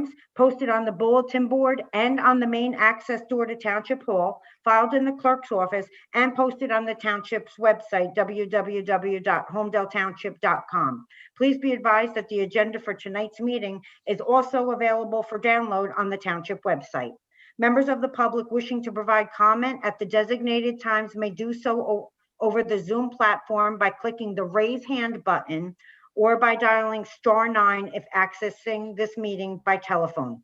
hearings posted on the bulletin board and on the main access door to Township Hall, filed in the clerk's office, and posted on the township's website, www.holmdeltownship.com. Please be advised that the agenda for tonight's meeting is also available for download on the township website. Members of the public wishing to provide comment at the designated times may do so over the Zoom platform by clicking the raise hand button or by dialing *9 if accessing this meeting by telephone.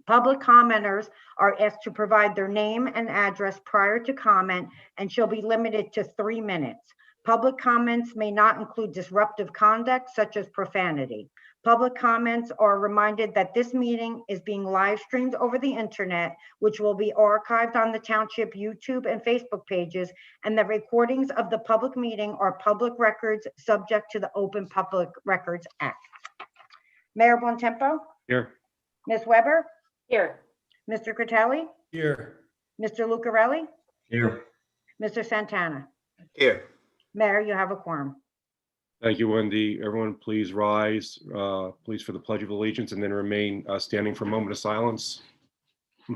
Public commenters are asked to provide their name and address prior to comment and shall be limited to 3 minutes. Public comments may not include disruptive conduct such as profanity. Public comments are reminded that this meeting is being live streamed over the internet, which will be archived on the Township YouTube and Facebook pages, and that recordings of the public meeting are public records subject to the Open Public Records Act. Mayor Bontempo? Here. Ms. Weber? Here. Mr. Critelli? Here. Mr. Lucarelli? Here. Mr. Santana? Here. Mayor, you have a quorum. Thank you, Wendy. Everyone, please rise, please, for the Pledge of Allegiance, and then remain standing for a moment of silence. I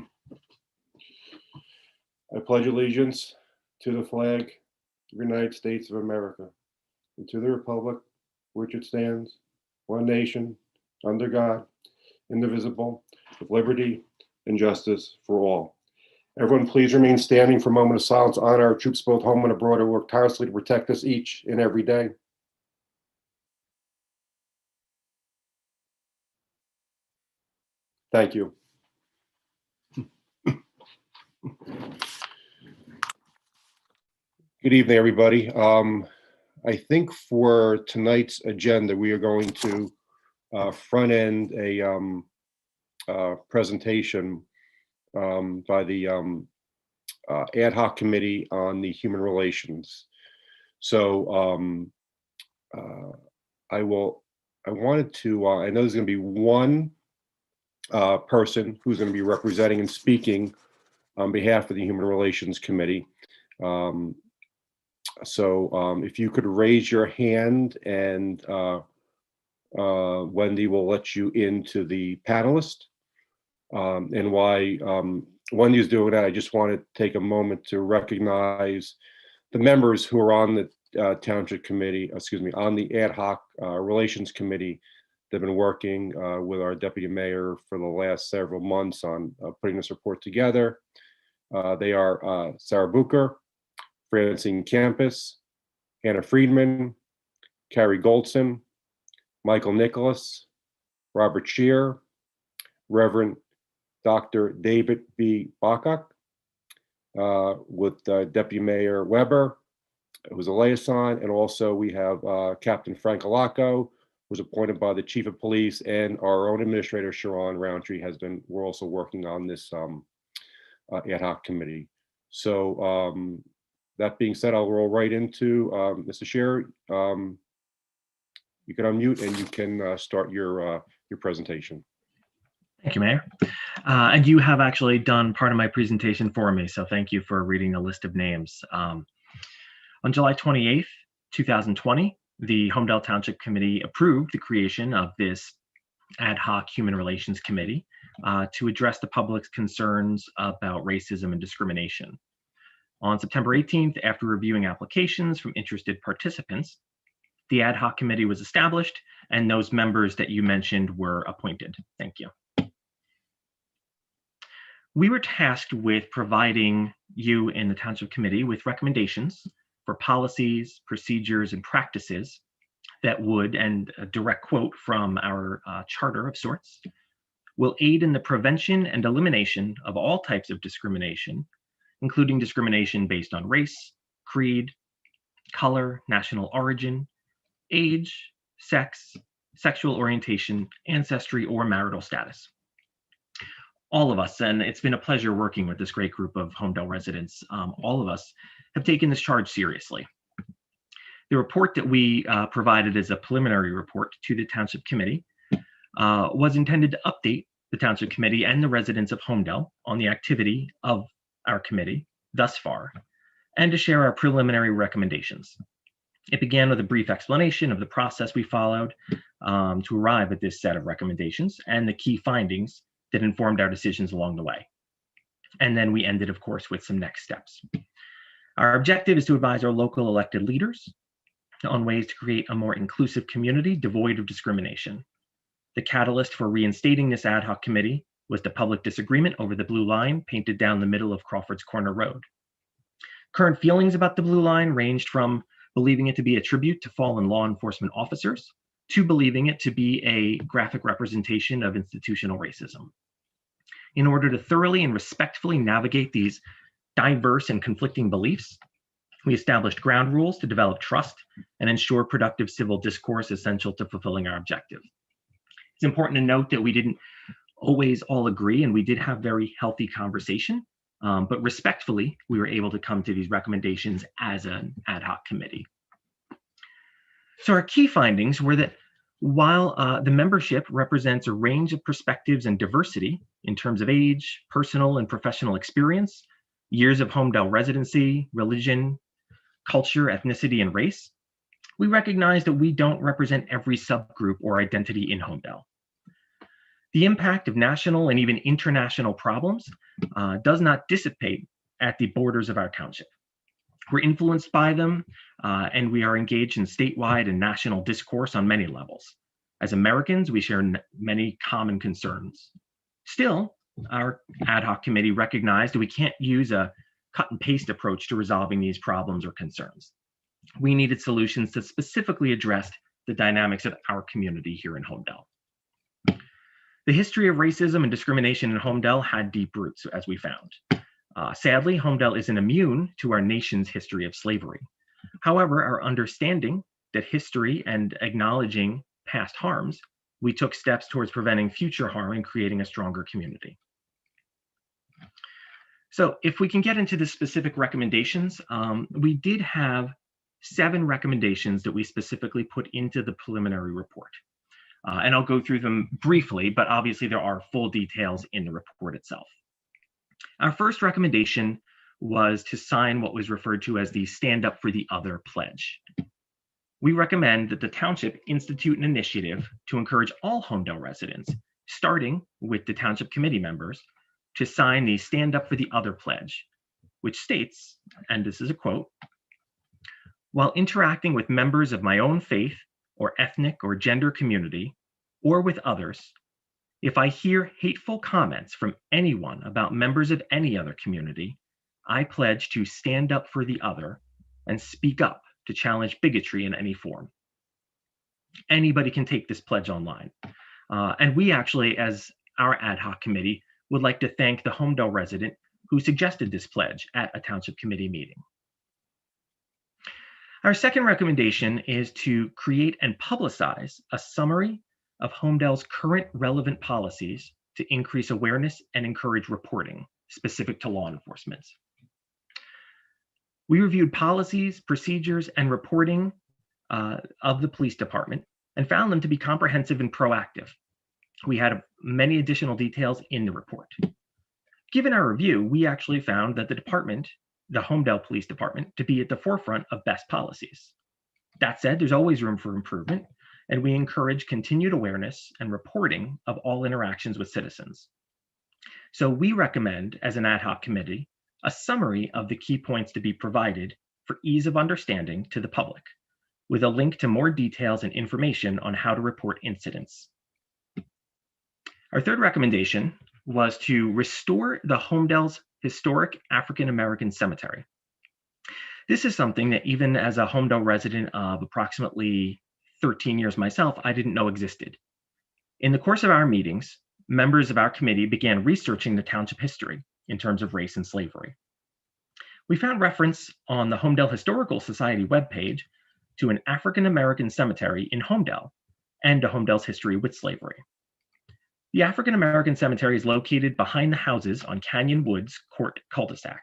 pledge allegiance to the flag of the United States of America and to the republic which it stands, one nation, under God, indivisible, with liberty and justice for all. Everyone, please remain standing for a moment of silence. Honor our troops both home and abroad who work tirelessly to protect us each and every day. Thank you. Good evening, everybody. I think for tonight's agenda, we are going to front end a presentation by the ad hoc committee on the human relations. So I wanted to, I know there's going to be one person who's going to be representing and speaking on behalf of the Human Relations Committee. So if you could raise your hand, and Wendy will let you into the panelist. And while Wendy is doing that, I just want to take a moment to recognize the members who are on the Township Committee, on the Ad Hoc Relations Committee. They've been working with our Deputy Mayor for the last several months on putting this report together. They are Sarah Bucher, Francine Campus, Hannah Friedman, Carrie Goldson, Michael Nicholas, Robert Scheer, Reverend Dr. David B. Bacchuk, with Deputy Mayor Weber, who's a liaison, and also we have Captain Frank Alaco, was appointed by the Chief of Police, and our own Administrator, Sharon Roundtree, we're also working on this ad hoc committee. So that being said, I'll roll right into Mr. Scheer. You can unmute and you can start your presentation. Thank you, Mayor. And you have actually done part of my presentation for me, so thank you for reading the list of names. On July 28th, 2020, the Holmdel Township Committee approved the creation of this ad hoc Human Relations Committee to address the public's concerns about racism and discrimination. On September 18th, after reviewing applications from interested participants, the ad hoc committee was established and those members that you mentioned were appointed. Thank you. We were tasked with providing you in the Township Committee with recommendations for policies, procedures, and practices that would, and a direct quote from our charter of sorts, will aid in the prevention and elimination of all types of discrimination, including discrimination based on race, creed, color, national origin, age, sex, sexual orientation, ancestry, or marital status. All of us, and it's been a pleasure working with this great group of Holmdel residents, all of us have taken this charge seriously. The report that we provided as a preliminary report to the Township Committee was intended to update the Township Committee and the residents of Holmdel on the activity of our committee thus far, and to share our preliminary recommendations. It began with a brief explanation of the process we followed, to arrive at this set of recommendations and the key findings that informed our decisions along the way. And then we ended, of course, with some next steps. Our objective is to advise our local elected leaders on ways to create a more inclusive community devoid of discrimination. The catalyst for reinstating this ad hoc committee was the public disagreement over the blue line painted down the middle of Crawford's Corner Road. Current feelings about the blue line ranged from believing it to be a tribute to fallen law enforcement officers to believing it to be a graphic representation of institutional racism. In order to thoroughly and respectfully navigate these diverse and conflicting beliefs, we established ground rules to develop trust and ensure productive civil discourse essential to fulfilling our objective. It's important to note that we didn't always all agree, and we did have very healthy conversation, but respectfully, we were able to come to these recommendations as an ad hoc committee. So our key findings were that while the membership represents a range of perspectives and diversity in terms of age, personal and professional experience, years of Holmdel residency, religion, culture, ethnicity, and race, we recognize that we don't represent every subgroup or identity in Holmdel. The impact of national and even international problems does not dissipate at the borders of our township. We're influenced by them, and we are engaged in statewide and national discourse on many levels. As Americans, we share many common concerns. Still, our ad hoc committee recognized that we can't use a cut and paste approach to resolving these problems or concerns. We needed solutions that specifically addressed the dynamics of our community here in Holmdel. The history of racism and discrimination in Holmdel had deep roots, as we found. Sadly, Holmdel isn't immune to our nation's history of slavery. However, our understanding that history and acknowledging past harms, we took steps towards preventing future harm and creating a stronger community. So if we can get into the specific recommendations, we did have 7 recommendations that we specifically put into the preliminary report. And I'll go through them briefly, but obviously there are full details in the report itself. Our first recommendation was to sign what was referred to as the Stand Up for the Other pledge. We recommend that the township institute an initiative to encourage all Holmdel residents, starting with the township committee members, to sign the Stand Up for the Other pledge, which states, and this is a quote, "While interacting with members of my own faith or ethnic or gender community, or with others, if I hear hateful comments from anyone about members of any other community, I pledge to stand up for the other and speak up to challenge bigotry in any form." Anybody can take this pledge online. And we actually, as our ad hoc committee, would like to thank the Holmdel resident who suggested this pledge at a township committee meeting. Our second recommendation is to create and publicize a summary of Holmdel's current relevant policies to increase awareness and encourage reporting specific to law enforcement. We reviewed policies, procedures, and reporting of the police department and found them to be comprehensive and proactive. We had many additional details in the report. Given our review, we actually found that the department, the Holmdel Police Department, to be at the forefront of best policies. That said, there's always room for improvement, and we encourage continued awareness and reporting of all interactions with citizens. So we recommend, as an ad hoc committee, a summary of the key points to be provided for ease of understanding to the public, with a link to more details and information on how to report incidents. Our third recommendation was to restore the Holmdel's historic African American cemetery. This is something that even as a Holmdel resident of approximately 13 years myself, I didn't know existed. In the course of our meetings, members of our committee began researching the township history in terms of race and slavery. We found reference on the Holmdel Historical Society webpage to an African American cemetery in Holmdel and to Holmdel's history with slavery. The African American cemetery is located behind the houses on Canyon Woods Court cul-de-sac,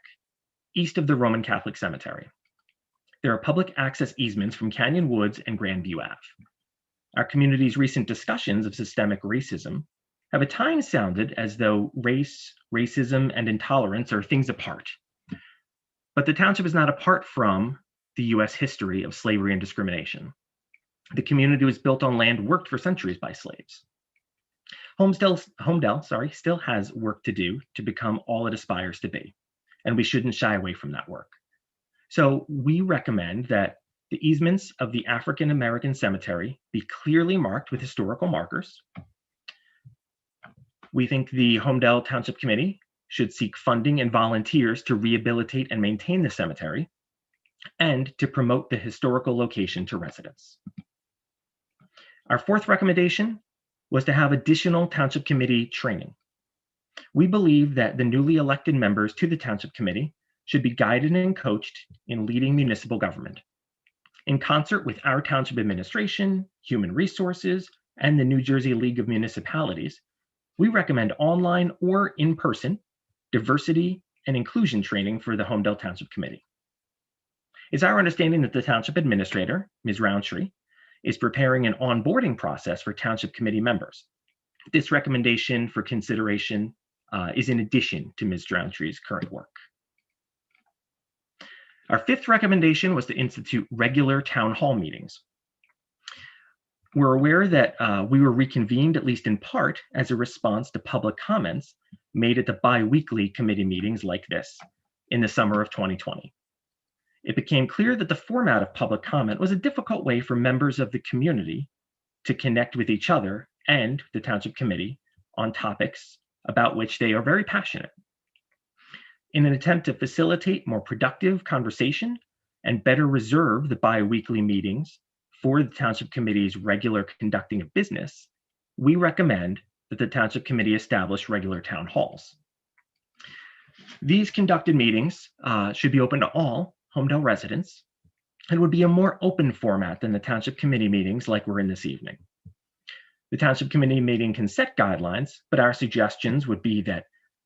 east of the Roman Catholic Cemetery. There are public access easements from Canyon Woods and Grandview Ave. Our community's recent discussions of systemic racism have at times sounded as though race, racism, and intolerance are things apart. But the township is not apart from the US history of slavery and discrimination. The community was built on land worked for centuries by slaves. Holmdel, still has work to do to become all it aspires to be, and we shouldn't shy away from that work. So we recommend that the easements of the African American Cemetery be clearly marked with historical markers. We think the Holmdel Township Committee should seek funding and volunteers to rehabilitate and maintain the cemetery and to promote the historical location to residents. Our fourth recommendation was to have additional Township Committee training. We believe that the newly elected members to the Township Committee should be guided and coached in leading municipal government. In concert with our Township Administration, Human Resources, and the New Jersey League of Municipalities, we recommend online or in-person diversity and inclusion training for the Holmdel Township Committee. It's our understanding that the Township Administrator, Ms. Roundtree, is preparing an onboarding process for Township Committee members. This recommendation for consideration is in addition to Ms. Roundtree's current work. Our fifth recommendation was to institute regular town hall meetings. We're aware that we were reconvened, at least in part, as a response to public comments made at the bi-weekly committee meetings like this in the summer of 2020. It became clear that the format of public comment was a difficult way for members of the community to connect with each other and the Township Committee on topics about which they are very passionate. In an attempt to facilitate more productive conversation and better reserve the bi-weekly meetings for the Township Committee's regular conducting of business, we recommend that the Township Committee establish regular town halls. These conducted meetings should be open to all Holmdel residents and would be a more open format than the Township Committee meetings like we're in this evening. The Township Committee meeting can set guidelines, but our suggestions would be that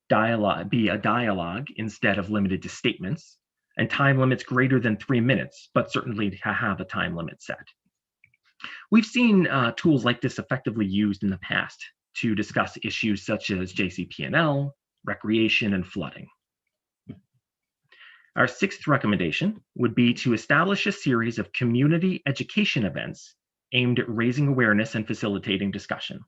dialogue be a dialogue instead of limited to statements, and time limits greater than 3 minutes, but certainly to have a time limit set. We've seen tools like this effectively used in the past to discuss issues such as JCP&L, recreation, and flooding. Our sixth recommendation would be to establish a series of community education events aimed at raising awareness and facilitating discussion.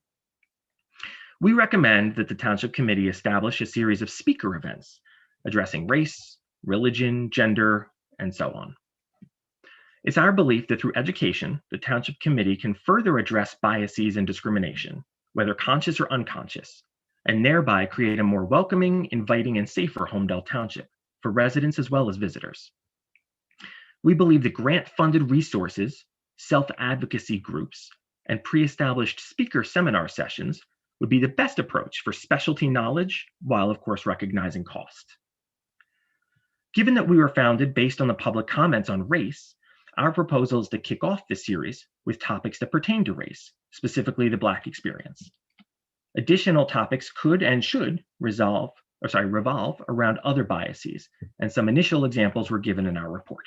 We recommend that the Township Committee establish a series of speaker events addressing race, religion, gender, and so on. It's our belief that through education, the Township Committee can further address biases and discrimination, whether conscious or unconscious, and thereby create a more welcoming, inviting, and safer Holmdel Township for residents as well as visitors. We believe that grant-funded resources, self-advocacy groups, and pre-established speaker seminar sessions would be the best approach for specialty knowledge, while of course recognizing cost. Given that we were founded based on the public comments on race, our proposal is to kick off this series with topics that pertain to race, specifically the Black experience. Additional topics could and should revolve around other biases, and some initial examples were given in our report.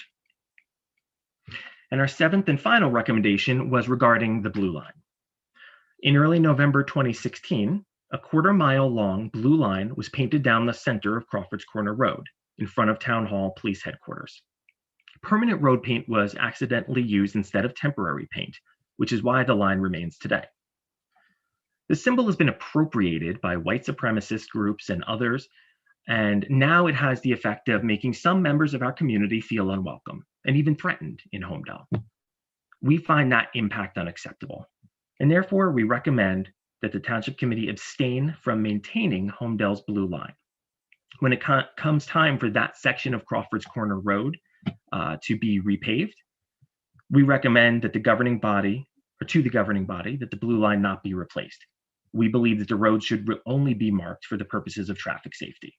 And our seventh and final recommendation was regarding the Blue Line. In early November 2016, a quarter-mile long blue line was painted down the center of Crawford's Corner Road in front of Town Hall Police Headquarters. Permanent road paint was accidentally used instead of temporary paint, which is why the line remains today. The symbol has been appropriated by white supremacist groups and others, and now it has the effect of making some members of our community feel unwelcome and even threatened in Holmdel. We find that impact unacceptable, and therefore we recommend that the Township Committee abstain from maintaining Holmdel's blue line. When it comes time for that section of Crawford's Corner Road to be repaved, we recommend that the governing body that the blue line not be replaced. We believe that the road should only be marked for the purposes of traffic safety.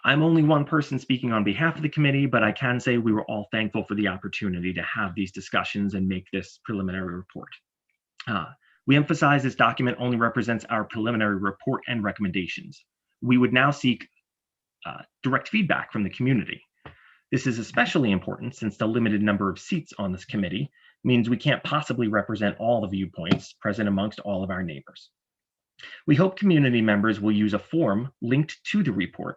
I'm only one person speaking on behalf of the committee, but I can say we were all thankful for the opportunity to have these discussions and make this preliminary report. We emphasize this document only represents our preliminary report and recommendations. We would now seek direct feedback from the community. This is especially important since the limited number of seats on this committee means we can't possibly represent all the viewpoints present amongst all of our neighbors. We hope community members will use a form linked to the report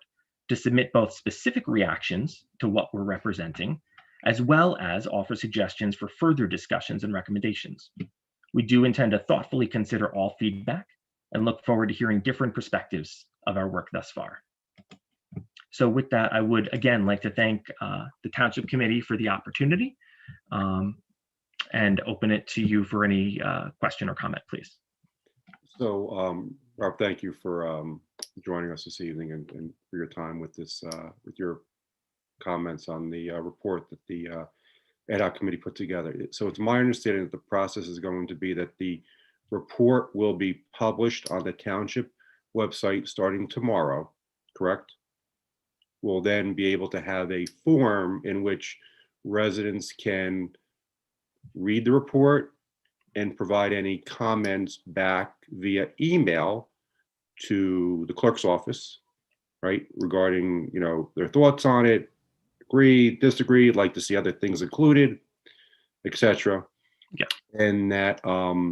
to submit both specific reactions to what we're representing, as well as offer suggestions for further discussions and recommendations. We do intend to thoughtfully consider all feedback and look forward to hearing different perspectives of our work thus far. So with that, I would again like to thank the Township Committee for the opportunity and open it to you for any question or comment, please. So, Rob, thank you for joining us this evening and for your time with this, with your comments on the report that the ad hoc committee put together. So it's my understanding that the process is going to be that the report will be published on the township website starting tomorrow, correct? We'll then be able to have a form in which residents can read the report and provide any comments back via email to the clerk's office, right? Regarding, you know, their thoughts on it, agree, disagree, like to see other things included, etc. Yeah. And that,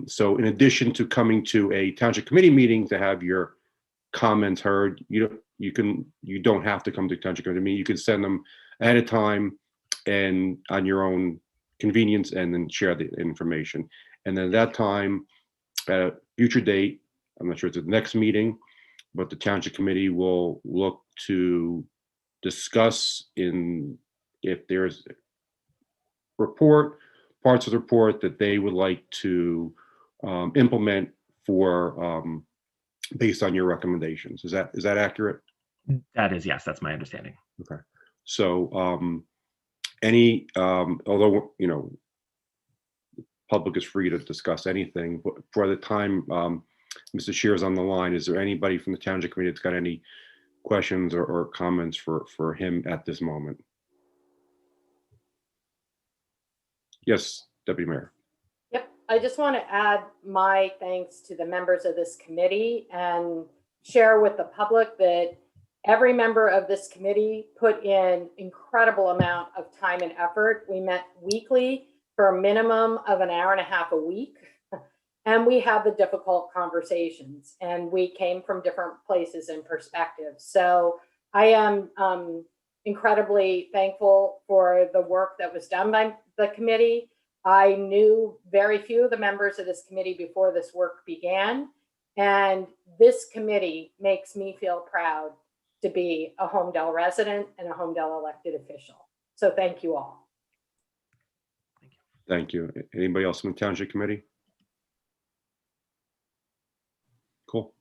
so in addition to coming to a township committee meeting to have your comments heard, you don't have to come to township committee meeting. You can send them ahead of time and on your own convenience, and then share the information. And then at that time, at a future date, I'm not sure it's the next meeting, but the township committee will look to discuss if there's parts of the report that they would like to implement for based on your recommendations. Is that accurate? That is, yes, that's my understanding. Okay. So although, you know, the public is free to discuss anything, but for the time Mr. Shear is on the line, is there anybody from the township committee that's got any questions or comments for him at this moment? Yes, Deputy Mayor. Yep, I just want to add my thanks to the members of this committee and share with the public that every member of this committee put in incredible amount of time and effort. We met weekly for a minimum of an hour and a half a week, and we had the difficult conversations, and we came from different places and perspectives. So I am incredibly thankful for the work that was done by the committee. I knew very few of the members of this committee before this work began, and this committee makes me feel proud to be a Holmdel resident and a Holmdel elected official. So thank you all. Thank you. Anybody else from the township committee? Cool.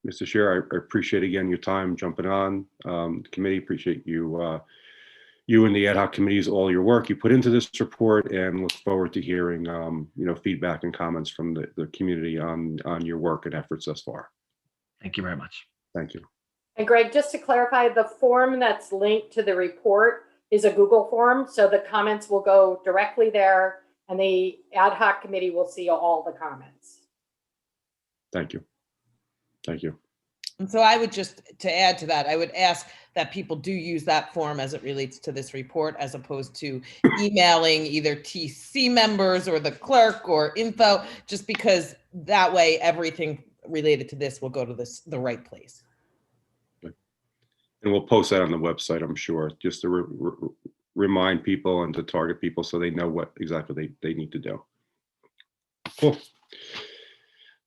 Mr. Shear, I appreciate again your time jumping on. The committee appreciate you you and the ad hoc committees, all your work you put into this report, and look forward to hearing you know, feedback and comments from the community on your work and efforts thus far. Thank you very much. Thank you. And Greg, just to clarify, the form that's linked to the report is a Google form, so the comments will go directly there, and the ad hoc committee will see all the comments. Thank you. Thank you. And so I would just, to add to that, I would ask that people do use that form as it relates to this report, as opposed to emailing either TC members or the clerk or info, just because that way everything related to this will go to the right place. And we'll post that on the website, I'm sure, just to remind people and to target people so they know what exactly they need to do. Cool.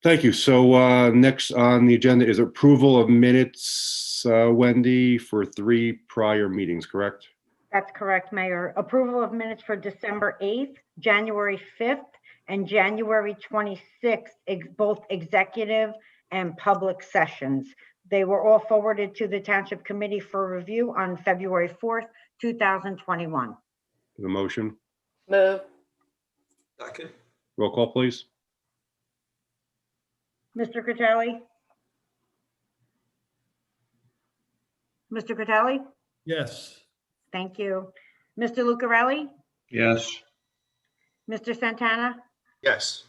Thank you. So next on the agenda is approval of minutes, Wendy, for 3 prior meetings, correct? That's correct, Mayor. Approval of minutes for December 8th, January 5th, and January 26th, both executive and public sessions. They were all forwarded to the Township Committee for review on February 4th, 2021. The motion. Move. Second. Roll call, please. Mr. Critelli? Mr. Critelli? Yes. Thank you. Mr. Lucarelli? Yes. Mr. Santana? Yes.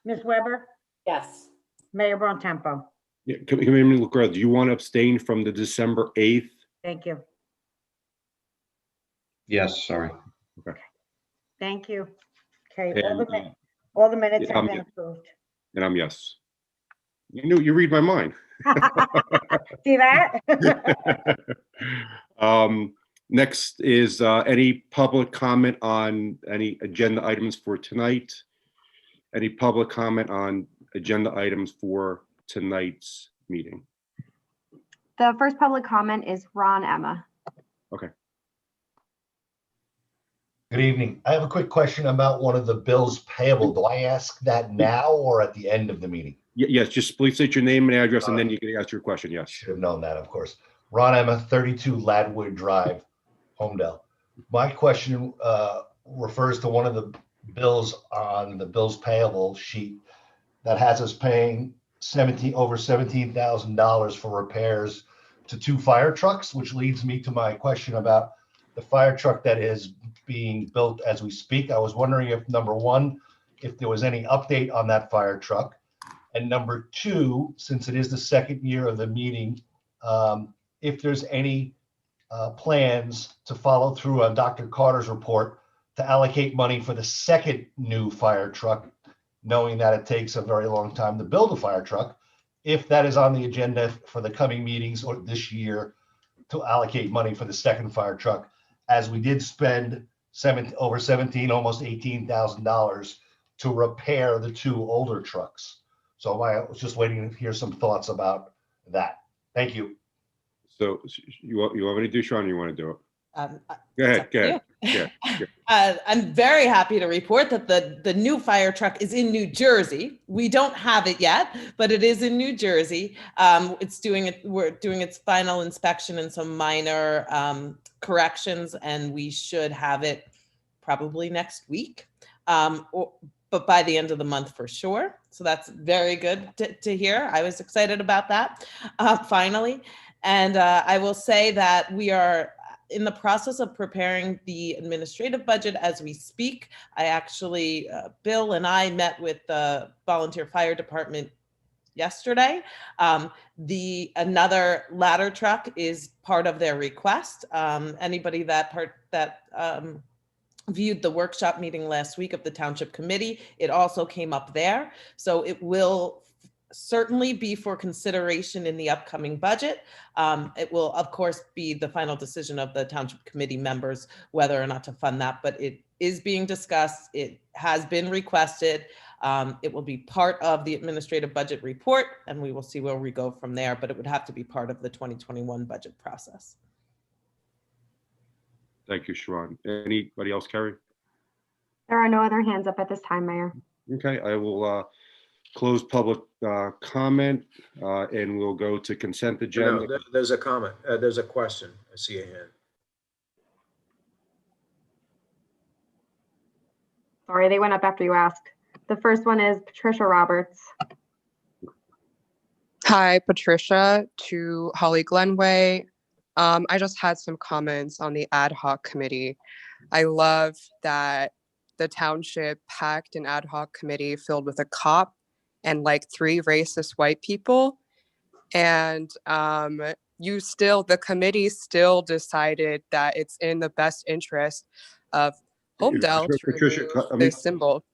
Ms. Weber? Yes. Mayor Bontempo? Yeah, Committee Lucarelli, do you want to abstain from the December 8th? Thank you. Yes, sorry. Thank you. Okay, And, all the minutes yeah, have been approved. and I'm yes. You read my mind. See that? Next is any public comment on any agenda items for tonight? Any public comment on agenda items for tonight's meeting? The first public comment is Ron Emma. Good evening. I have a quick question about one of the bills payable. Do I ask that now or at the end of the meeting? Yes, just please state your name and address, and then you can ask your question. Yes. Should have known that, of course. Ron Emma, 32 Ladwood Drive, Holmdel. My question refers to one of the bills on the bills payable sheet that has us paying over $17,000 for repairs to 2 fire trucks, which leads me to my question about the fire truck that is being built as we speak. I was wondering if, number one, if there was any update on that fire truck. And number two, since it is the second year of the meeting, if there's any plans to follow through on Dr. Carter's report to allocate money for the second new fire truck, knowing that it takes a very long time to build a fire truck, if that is on the agenda for the coming meetings or this year to allocate money for the second fire truck, as we did spend over $17,000, almost $18,000 to repair the 2 older trucks. So I was just waiting to hear some thoughts about that. Thank you. So you want me to do, Sean, or you want to do it? Go It's ahead. up Go to ahead. you. Yeah. I'm very happy to report that the new fire truck is in New Jersey. We don't have it yet, but it is in New Jersey. We're doing its final inspection and some minor corrections, and we should have it probably next week, but by the end of the month for sure. So that's very good to hear. I was excited about that finally. And I will say that we are in the process of preparing the administrative budget as we speak. I actually, Bill and I met with the volunteer fire department yesterday. Another ladder truck is part of their request. Anybody that viewed the workshop meeting last week of the township committee, it also came up there. So it will certainly be for consideration in the upcoming budget. It will, of course, be the final decision of the township committee members whether or not to fund that, but it is being discussed. It has been requested. It will be part of the administrative budget report, and we will see where we go from there, but it would have to be part of the 2021 budget process. Thank you, Sharon. Anybody else, Carrie? There are no other hands up at this time, Mayor. Okay, I will close public comment and we'll go to consent agenda. No, there's a comment. There's a question. I see a hand. Sorry, they went up after you asked. The first one is Patricia Roberts. Hi, Patricia, to Holly Glenway. I just had some comments on the ad hoc committee. I love that the township packed an ad hoc committee filled with a cop and like 3 racist white people. And the committee still decided that it's in the best interest of Holmdel to Patricia, remove this symbol.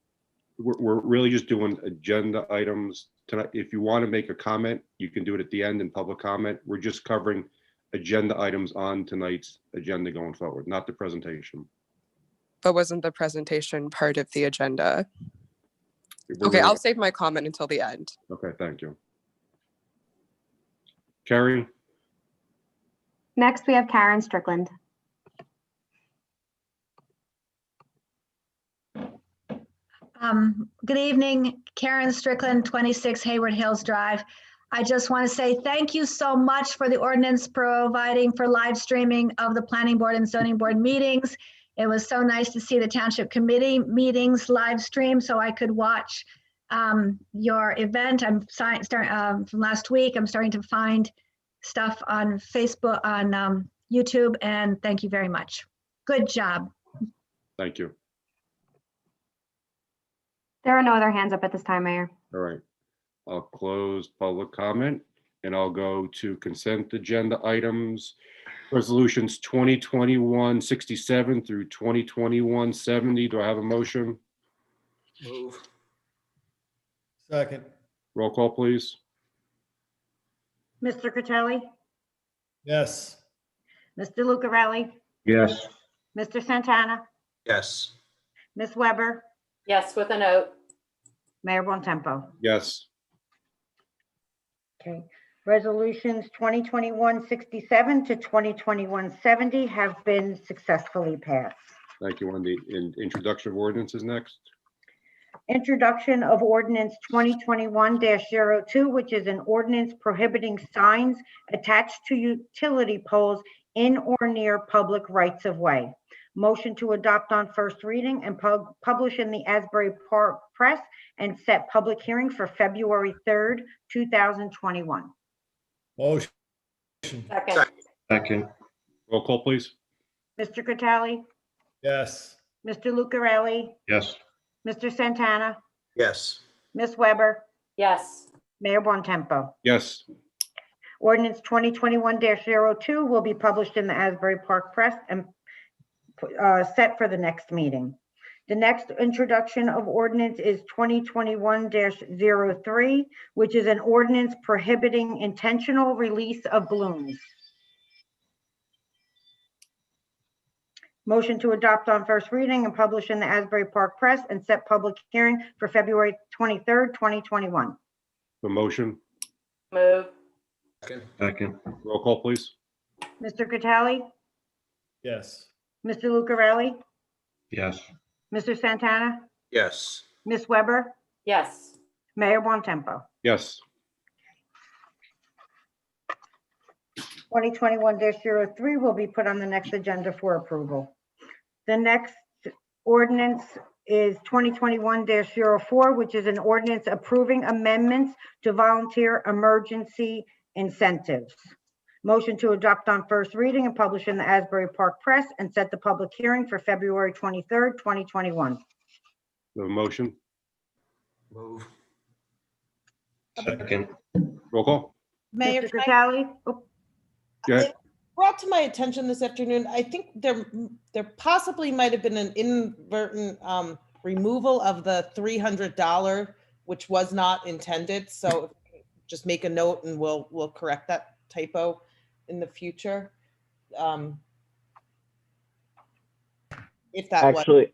We're really just doing agenda items tonight. If you want to make a comment, you can do it at the end in public comment. We're just covering agenda items on tonight's agenda going forward, not the presentation. But wasn't the presentation part of the agenda? Okay, I'll save my comment until the end. Okay, thank you. Carrie? Next, we have Karen Strickland. Good evening, Karen Strickland, 26 Hayward Hills Drive. I just want to say thank you so much for the ordinance providing for live streaming of the planning board and zoning board meetings. It was so nice to see the township committee meetings live stream so I could watch your event. I'm starting from last week. I'm starting to find stuff on Facebook, on YouTube, and thank you very much. Good job. Thank you. There are no other hands up at this time, Mayor. All right. I'll close public comment and I'll go to consent agenda items. Resolutions 2021-67 through 2021-70. Do I have a motion? Move. Second. Roll call, please. Mr. Critelli, Yes. Mr. Lucarelli, Yes. Mr. Santana, Yes. Ms. Weber, Yes, with a note. Mayor Bontempo. Yes. Okay. Resolutions 2021-67 to 2021-70 have been successfully passed. Thank you, Wendy. Introduction of ordinance is next. Introduction of ordinance 2021-02, which is an ordinance prohibiting signs attached to utility poles in or near public rights of way. Motion to adopt on first reading and publish in the Asbury Park Press and set public hearing for February 3rd, 2021. Motion. Second. Second. Roll call, please. Mr. Catali, Yes. Mr. Lucarelli, Yes. Mr. Santana, Yes. Ms. Weber, Yes. Mayor Bontempo. Yes. Ordinance 2021-02 will be published in the Asbury Park Press and set for the next meeting. The next introduction of ordinance is 2021-03, which is an ordinance prohibiting intentional release of balloons. Motion to adopt on first reading and publish in the Asbury Park Press and set public hearing for February 23rd, 2021. The motion. Move. Second. Second. Roll call, please. Mr. Catali, Yes. Mr. Lucarelli, Yes. Mr. Santana, Yes. Ms. Weber, Yes. Mayor Bontempo. Yes. 2021-03 will be put on the next agenda for approval. The next ordinance is 2021-04, which is an ordinance approving amendments to volunteer emergency incentives. Motion to adopt on first reading and publish in the Asbury Park Press and set the public hearing for February 23rd, 2021. The motion. Move. Second. Roll call. Mayor, Mr. can I- Catali? Oh, Go ahead. brought to my attention this afternoon, I think there possibly might have been an inadvertent removal of the $300, which was not intended. So just make a note and we'll correct that typo in the future. If that was. Actually,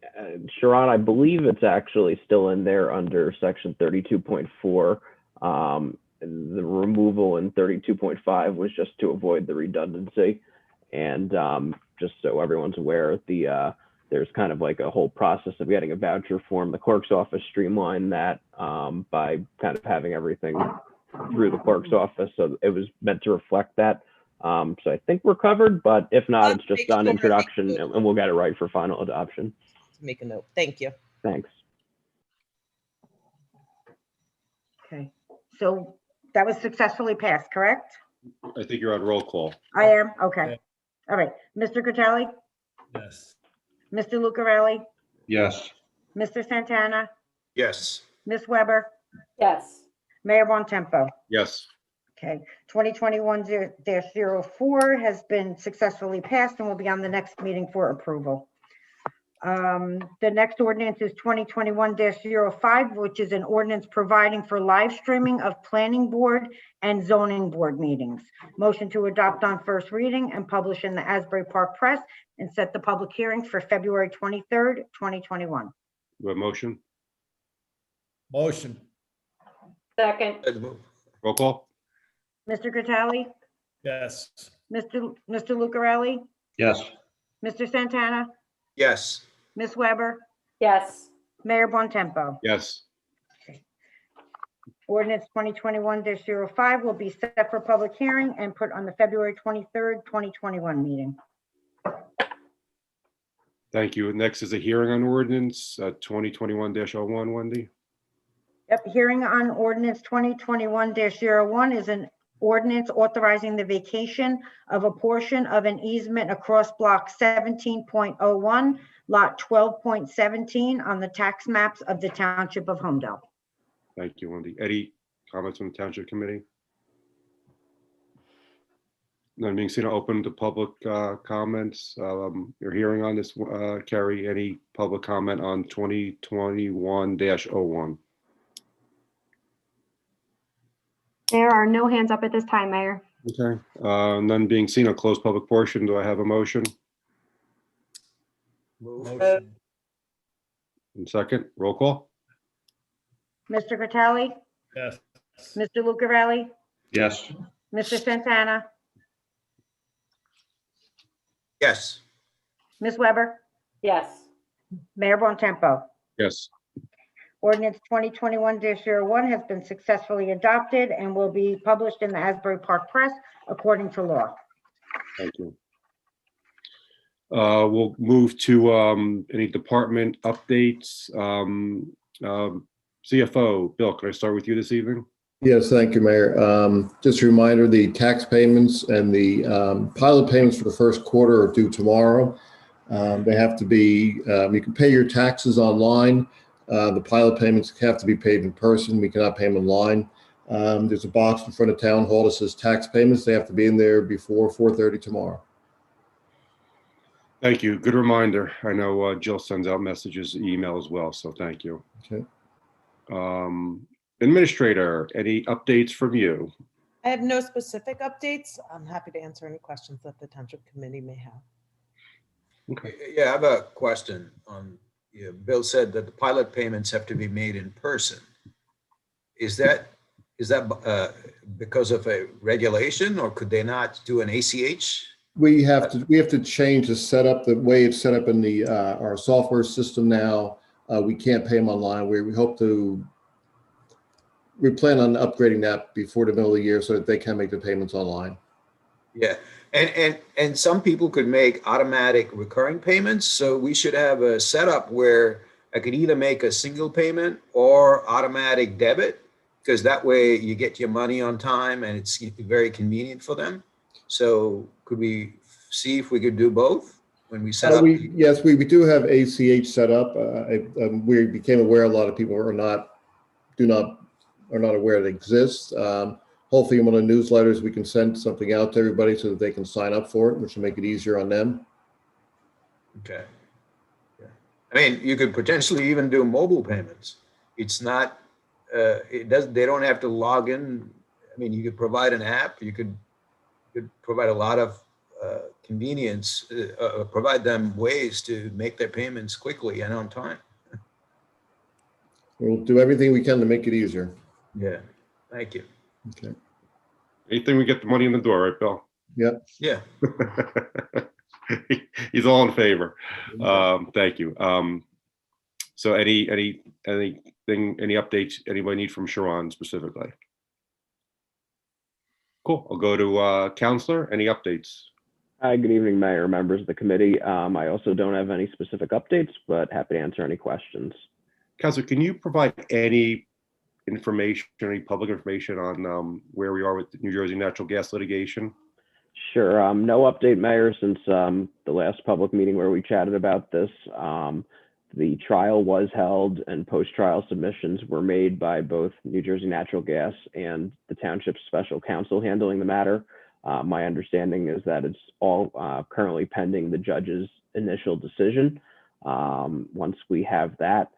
Sharon, I believe it's actually still in there under section 32.4. The removal in 32.5 was just to avoid the redundancy. And just so everyone's aware, there's kind of like a whole process of getting a voucher form. The clerk's office streamlined that by kind of having everything through the clerk's office. So it was meant to reflect that. So I think we're covered, but if not, it's just on introduction and we'll get it right for final adoption. Make a note. Thank you. Thanks. okay. So that was successfully passed, correct? I think you're on roll call. I am? Okay. All right. Mr. Catali, Yes. Mr. Lucarelli, Yes. Mr. Santana, Yes. Ms. Weber, Yes. Mayor Bontempo. Yes. Okay, 2021-04 has been successfully passed and will be on the next meeting for approval. The next ordinance is 2021-05, which is an ordinance providing for live streaming of planning board and zoning board meetings. Motion to adopt on first reading and publish in the Asbury Park Press and set the public hearing for February 23rd, 2021. The motion. Motion. Second. Move. Roll call. Mr. Catali, Yes. Mr. Lucarelli, Yes. Mr. Santana, Yes. Ms. Weber, Yes. Mayor Bontempo. Yes. Ordinance 2021-05 will be set for public hearing and put on the February 23rd, 2021 meeting. Thank you. Next is a hearing on ordinance 2021-01, Wendy. Yep, hearing on ordinance 2021-01 is an ordinance authorizing the vacation of a portion of an easement across block 17.01, lot 12.17 on the tax maps of the Township of Holmdel. Thank you, Wendy. Eddie, comments from the Township Committee? None being seen, I'll open to public comments. Your hearing on this, Carrie, any public comment on 2021-01? There are no hands up at this time, Mayor. Okay, none being seen, I'll close public portion. Do I have a motion? Move. Motion. And second, roll call? Mr. Fratelli, Yes. Mr. Lucarelli, Yes. Mr. Santana, Yes. Ms. Weber, Yes. Mayor Bontempo. Yes. Ordinance 2021-01 has been successfully adopted and will be published in the Asbury Park Press according to law. Thank you. We'll move to any department updates. CFO, Bill, can I start with you this evening? Yes, thank you, Mayor. Just a reminder, the tax payments and the pilot payments for the first quarter are due tomorrow. They have to be, you can pay your taxes online. The pilot payments have to be paid in person. We cannot pay them online. There's a box in front of Town Hall that says tax payments. They have to be in there before 4:30 tomorrow. Thank you. Good reminder. I know Jill sends out messages, email as well, so thank you. Okay. Administrator, any updates from you? I have no specific updates. I'm happy to answer any questions that the Township Committee may have. Okay. Yeah, I have a question on, Bill said that the pilot payments have to be made in person. Is that because of a regulation, or could they not do an ACH? We have to change the setup, the way it's set up in the our software system now. We can't pay them online. We plan on upgrading that before the middle of the year so that they can make the payments online. Yeah, and some people could make automatic recurring payments. So we should have a setup where I could either make a single payment or automatic debit, because that way you get your money on time and it's very convenient for them. So could we see if we could do both when we set up? Yes, we do have ACH set up. We became aware a lot of people are not aware it exists. Hopefully in one of the newsletters, we can send something out to everybody so that they can sign up for it, which will make it easier on them. Okay. Yeah. I mean, you could potentially even do mobile payments. It's not, they don't have to log in. I mean, you could provide an app, you could provide a lot of convenience, provide them ways to make their payments quickly and on time. We'll do everything we can to make it easier. Yeah, thank you. Okay. Anything we get the money in the door, right, Bill? Yep. Yeah. He's all in favor. Thank you. So any updates anybody need from Sharon specifically? Cool. I'll go to Counselor. Any updates? Hi, good evening, Mayor, members of the committee. I also don't have any specific updates, but happy to answer any questions. Counselor, can you provide any information, any public information on where we are with the New Jersey natural gas litigation? Sure. No update, Mayor, since the last public meeting where we chatted about this. The trial was held and post-trial submissions were made by both New Jersey Natural Gas and the Township's special counsel handling the matter. My understanding is that it's all currently pending the judge's initial decision. Once we have that,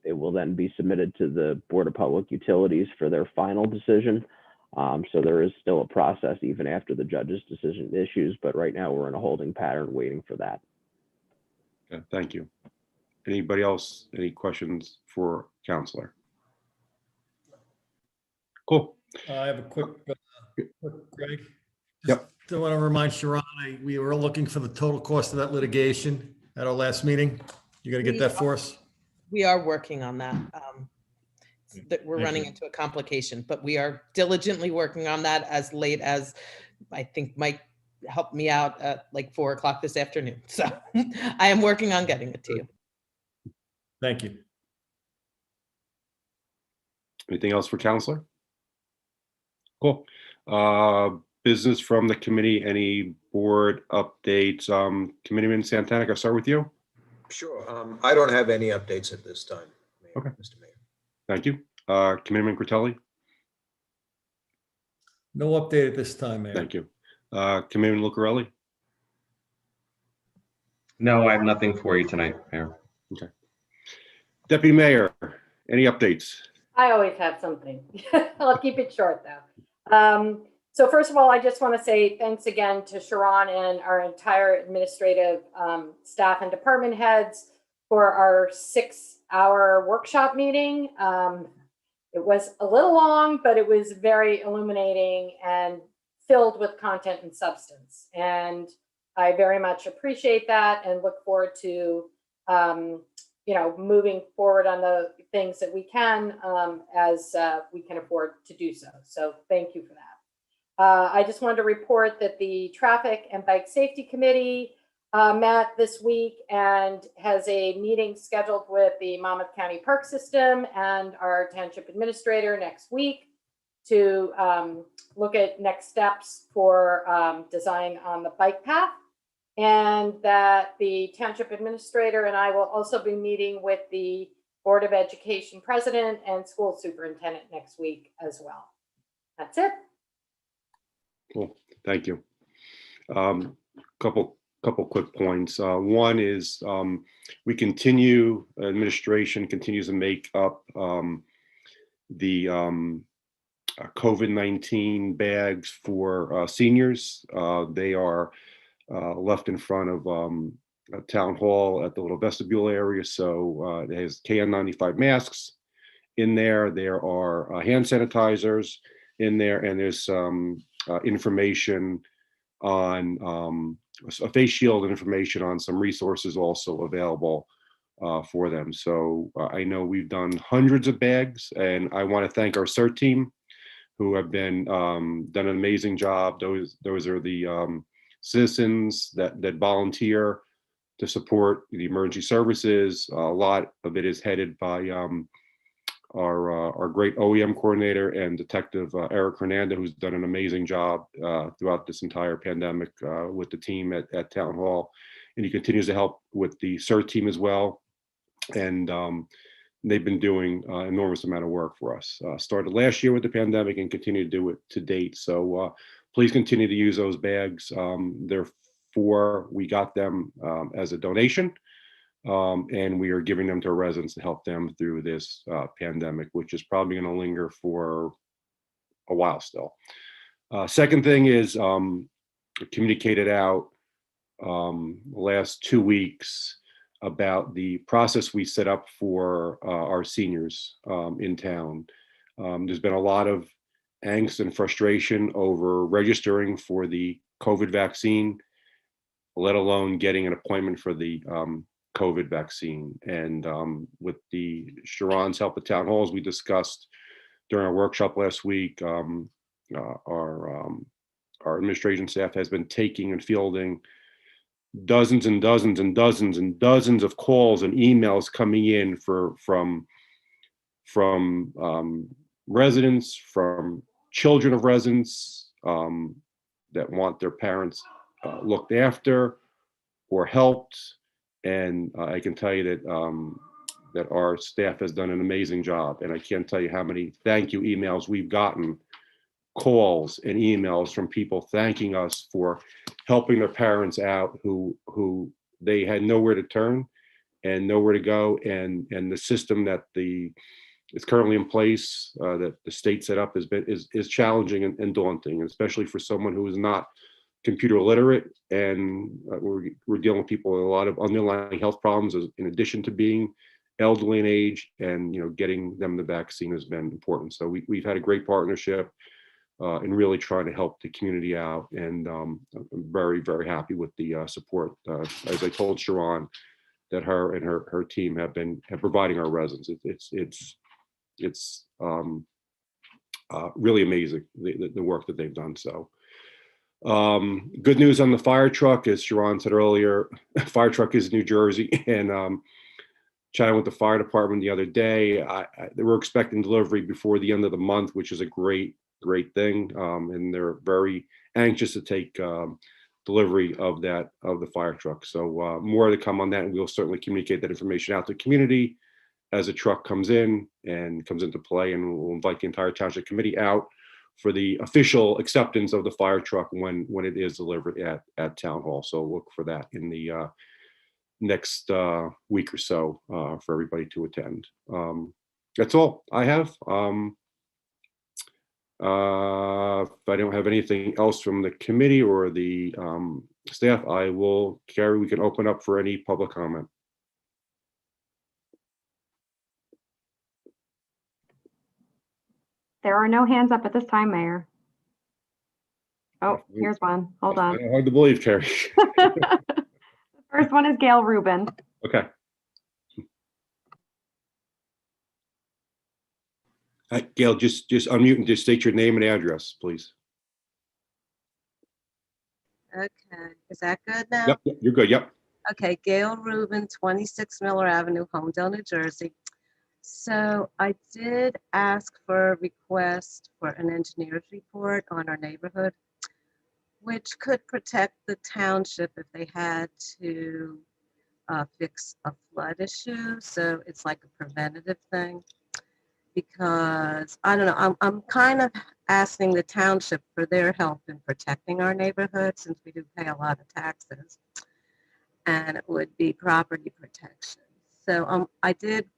it will then be submitted to the Board of Public Utilities for their final decision. So there is still a process even after the judge's decision issues, but right now we're in a holding pattern waiting for that. Okay, thank you. Anybody else? Any questions for Counselor? Cool. I have a quick, Greg. Yep. I want to remind Sharon, we were looking for the total cost of that litigation at our last meeting. You going to get that for us? We are working on that. That we're Thank running you. into a complication, but we are diligently working on that as late as I think Mike helped me out at like 4 o'clock this afternoon. So I am working on getting it to you. Thank you. Anything else for Counselor? Cool. Business from the committee, any board updates? Committeeman Santana, I'll start with you. Sure. I don't have any updates at this time, Okay. Mr. Mayor. Thank you. Committeeman Critelli. No update at this time, Mayor. Thank you. Committeeman Lucarelli. No, I have nothing for you tonight, Mayor. Okay. Deputy Mayor, any updates? I always have something. I'll keep it short though. So first of all, I just want to say thanks again to Sharon and our entire administrative staff and department heads for our 6-hour workshop meeting. It was a little long, but it was very illuminating and filled with content and substance. And I very much appreciate that and look forward to moving forward on the things that we can as we can afford to do so. So thank you for that. I just wanted to report that the Traffic and Bike Safety Committee met this week and has a meeting scheduled with the Monmouth County Park System and our Township Administrator next week to look at next steps for design on the bike path. And that the Township Administrator and I will also be meeting with the Board of Education President and School Superintendent next week as well. That's it. Cool, thank you. Couple quick points. One is administration continues to make up the COVID-19 bags for seniors. They are left in front of Town Hall at the little vestibule area. So it has KN95 masks in there. There are hand sanitizers in there, and there's some information on a face shield and information on some resources also available for them. So I know we've done hundreds of bags, and I want to thank our CERT team who have been done an amazing job. Those are the citizens that volunteer to support the emergency services. A lot of it is headed by our great OEM coordinator and Detective Eric Hernandez, who's done an amazing job throughout this entire pandemic with the team at Town Hall. And he continues to help with the CERT team as well. And they've been doing an enormous amount of work for us. Started last year with the pandemic and continue to do it to date. So please continue to use those bags. Therefore, we got them as a donation. And we are giving them to our residents to help them through this pandemic, which is probably going to linger for a while still. Second thing is communicated out the last 2 weeks about the process we set up for our seniors in town. There's been a lot of angst and frustration over registering for the COVID vaccine, let alone getting an appointment for the COVID vaccine. And with the Sharon's help at Town Halls, we discussed during our workshop last week, our administration staff has been taking and fielding dozens and dozens and dozens and dozens of calls and emails coming in from residents, from children of residents that want their parents looked after or helped. And I can tell you that our staff has done an amazing job. And I can't tell you how many thank you emails we've gotten, calls and emails from people thanking us for helping their parents out who they had nowhere to turn and nowhere to go. And the system that is currently in place, that the state set up, is challenging and daunting, especially for someone who is not computer literate. And we're dealing with people with a lot of underlying health problems in addition to being elderly in age, and getting them the vaccine has been important. So we've had a great partnership in really trying to help the community out, and I'm very, very happy with the support. As I told Sharon, that her and her team have providing our residents. It's really amazing the work that they've done. So good news on the fire truck, as Sharon said earlier. Fire truck is New Jersey, and chatting with the fire department the other day, they were expecting delivery before the end of the month, which is a great thing, and they're very anxious to take delivery of the fire truck. So more to come on that, and we'll certainly communicate that information out to the community as a truck comes in and comes into play, and we'll invite the entire township committee out for the official acceptance of the fire truck when it is delivered at Town Hall. So look for that in the next week or so for everybody to attend. That's all I have. I don't have anything else from the committee or the staff, Carrie, we can open up for any public comment. There are no hands up at this time, Mayor. Oh, here's one. Hold on. Hard to believe, Carrie. The first one is Gail Rubin. Okay. Gail, just unmute and just state your name and address, please. Okay, is that good now? Yep, you're good. Yep. Okay, Gail Rubin, 26 Miller Avenue, Holmdel, New Jersey. So I did ask for a request for an engineer's report on our neighborhood, which could protect the township if they had to fix a flood issue. So it's like a preventative thing. Because I don't know, I'm kind of asking the township for their help in protecting our neighborhood since we do pay a lot of taxes, and it would be property protection. So I did,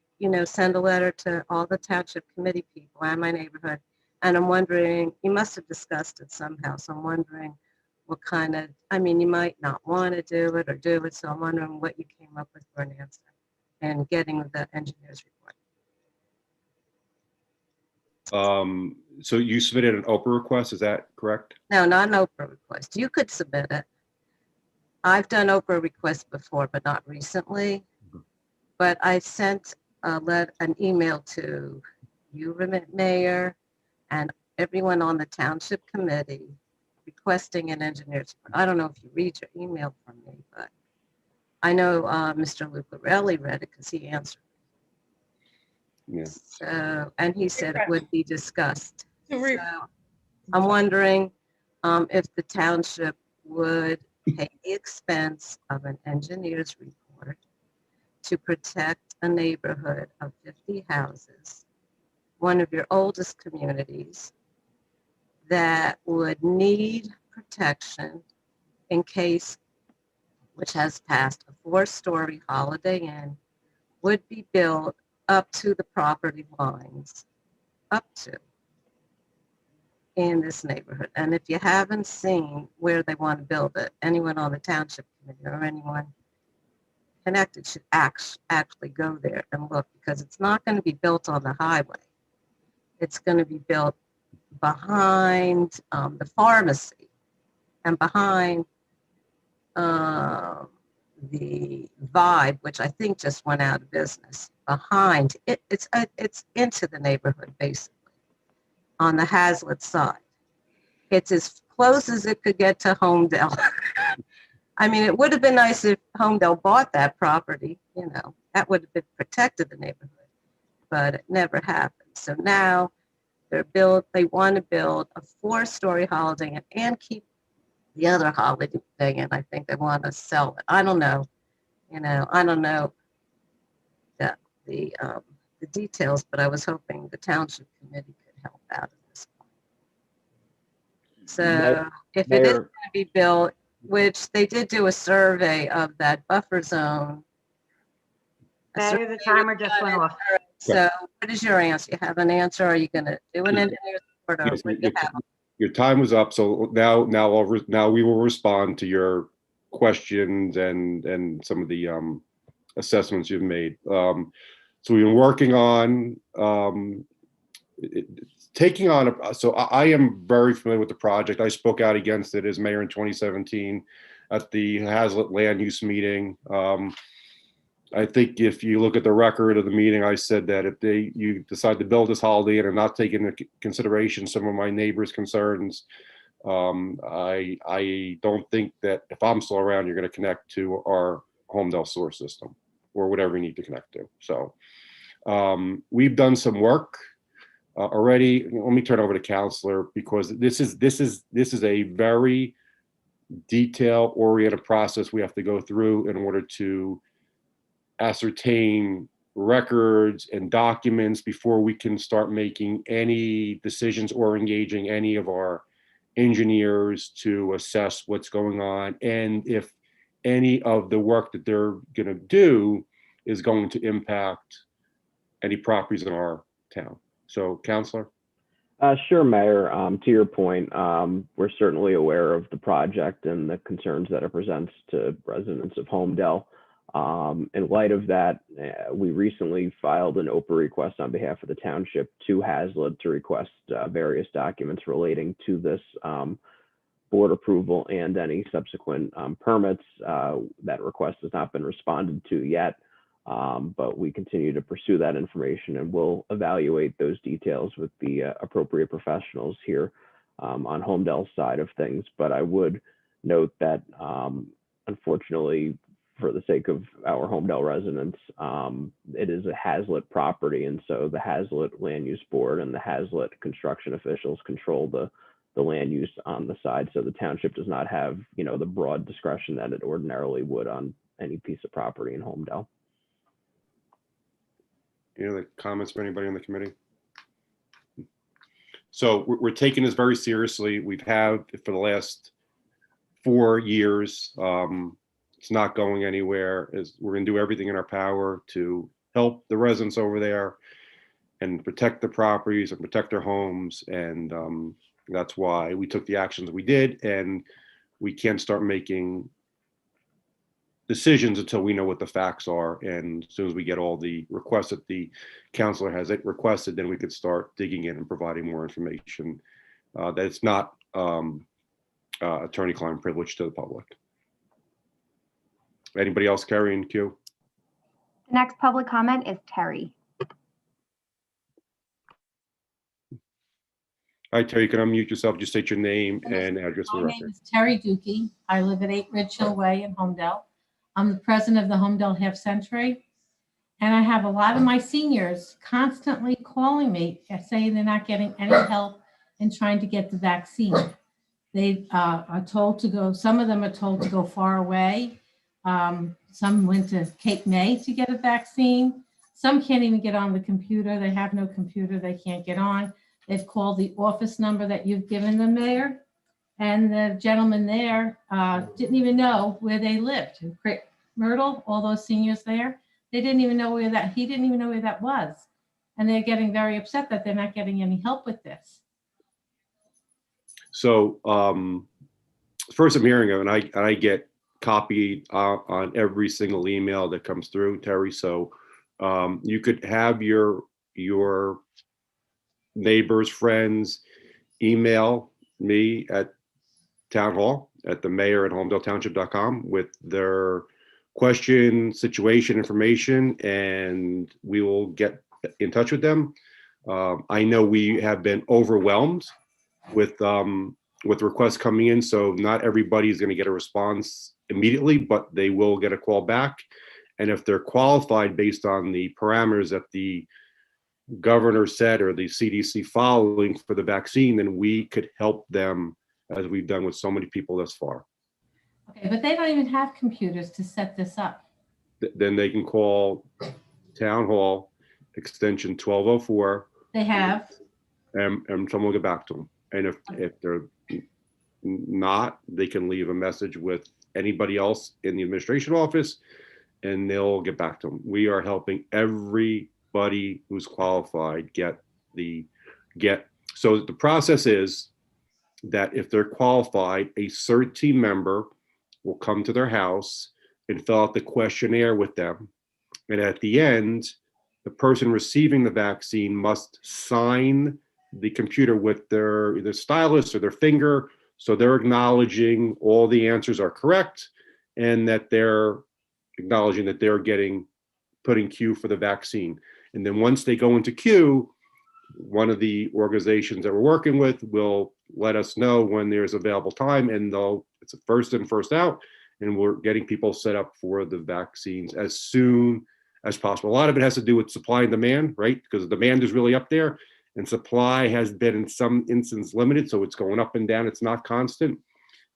send a letter to all the township committee people and my neighborhood, and I'm wondering, you must have discussed it somehow, so I'm wondering what kind of, you might not want to do it or do it, so I'm wondering what you came up with for an answer and getting the engineer's report. So you submitted an Oprah request, is that correct? No, not an Oprah request. You could submit it. I've done Oprah requests before, but not recently. But I sent an email to you, Mayor, and everyone on the township committee requesting an engineer's report. I don't know if you read your email from me, but I know Mr. Lucarelli read it because he answered. Yeah. So, and he said it would be discussed. So I'm wondering if the township would pay the expense of an engineer's report to protect a neighborhood of 50 houses, one of your oldest communities, that would need protection in case, which has passed, a 4-story Holiday Inn would be built up to the property lines, up to, in this neighborhood. And if you haven't seen where they want to build it, anyone on the township committee or anyone connected should actually go there and look, because it's not going to be built on the highway. It's going to be built behind the pharmacy and behind the Vibe, which I think just went out of business. Behind it, it's into the neighborhood basically on the Hazlitt side. It's as close as it could get to Holmdel. It would have been nice if Holmdel bought that property, that would have been protected the neighborhood, but it never happened. So now they want to build a 4-story Holiday Inn and keep the other Holiday Inn, and I think they want to sell it. I don't know, I don't know the details, but I was hoping the township committee could help out at this point. So if it is going to be built, which they did do a survey of that buffer zone. Mayor, the timer just went off. So what is your answer? You have an answer? Are you going to do an engineer's report? Or what do you have? Your time was up, so now we will respond to your questions and some of the assessments you've made. So we've been working on taking on so I am very familiar with the project. I spoke out against it as mayor in 2017 at the Hazlitt land use meeting. I think if you look at the record of the meeting, I said that if you decide to build this Holiday Inn and not take into consideration some of my neighbors' concerns, I don't think that if I'm still around, you're going to connect to our Holmdel sewer system or whatever you need to connect to. So we've done some work already. Let me turn over to Counselor, because this is a very detail-oriented process we have to go through in order to ascertain records and documents before we can start making any decisions or engaging any of our engineers to assess what's going on and if any of the work that they're going to do is going to impact any properties in our town. So, Counselor? Sure, Mayor. To your point, we're certainly aware of the project and the concerns that it presents to residents of Holmdel. In light of that, we recently filed an OPA request on behalf of the township to HAZLID to request various documents relating to this board approval and any subsequent permits. That request has not been responded to yet. But we continue to pursue that information, and we'll evaluate those details with the appropriate professionals here on Holmdel's side of things. But I would note that, unfortunately, for the sake of our Holmdel residents, it is a HAZLID property, and so the HAZLID Land Use Board and the HAZLID construction officials control the land use on the side. So the township does not have, the broad discretion that it ordinarily would on any piece of property in Holmdel. Any other comments from anybody on the committee? So we're taking this very seriously. We've had it for the last 4 years. It's not going anywhere. We're going to do everything in our power to help the residents over there and protect the properties and protect their homes. And that's why we took the actions we did. And we can't start making decisions until we know what the facts are. And as soon as we get all the requests that the counselor has requested, then we could start digging in and providing more information that it's not attorney-client privilege to the public. Anybody else carrying queue? The next public comment is Terry. Hi, Terry, you can unmute yourself, just state your name and address for the My name record. is Terry Dukey. I live at 8 Ridge Hill Way in Holmdel. I'm the president of the Holmdel Half Century. And I have a lot of my seniors constantly calling me saying they're not getting any help in trying to get the vaccine. They are told to go, some of them are told to go far away. Some went to Cape May to get a vaccine. Some can't even get on the computer. They have no computer. They can't get on. They've called the office number that you've given them, Mayor. And the gentleman there didn't even know where they lived. Myrtle, all those seniors there, they didn't even know where that, he didn't even know where that was. And they're getting very upset that they're not getting any help with this. So first I'm hearing of it, and I get copied on every single email that comes through, Terry. So you could have your neighbors, friends, email me at town hall at the mayor at holmdeltownship.com with their question, situation, information, and we will get in touch with them. I know we have been overwhelmed with requests coming in, so not everybody is going to get a response immediately, but they will get a call back. And if they're qualified based on the parameters that the governor said or the CDC following for the vaccine, then we could help them as we've done with so many people thus far. Okay, but they don't even have computers to set this up. Then they can call Town Hall extension 1204. They have. And someone will get back to them. And if they're not, they can leave a message with anybody else in the administration office and they'll get back to them. We are helping everybody who's qualified so the process is that if they're qualified, a CERT team member will come to their house and fill out the questionnaire with them. And at the end, the person receiving the vaccine must sign the computer with their either stylus or their finger. So they're acknowledging all the answers are correct and that they're acknowledging that they're put in queue for the vaccine. And then once they go into queue, one of the organizations that we're working with will let us know when there's available time, and it's a first in, first out, and we're getting people set up for the vaccines as soon as possible. A lot of it has to do with supply and demand, right? Because the demand is really up there, and supply has been in some instances limited, so it's going up and down. It's not constant,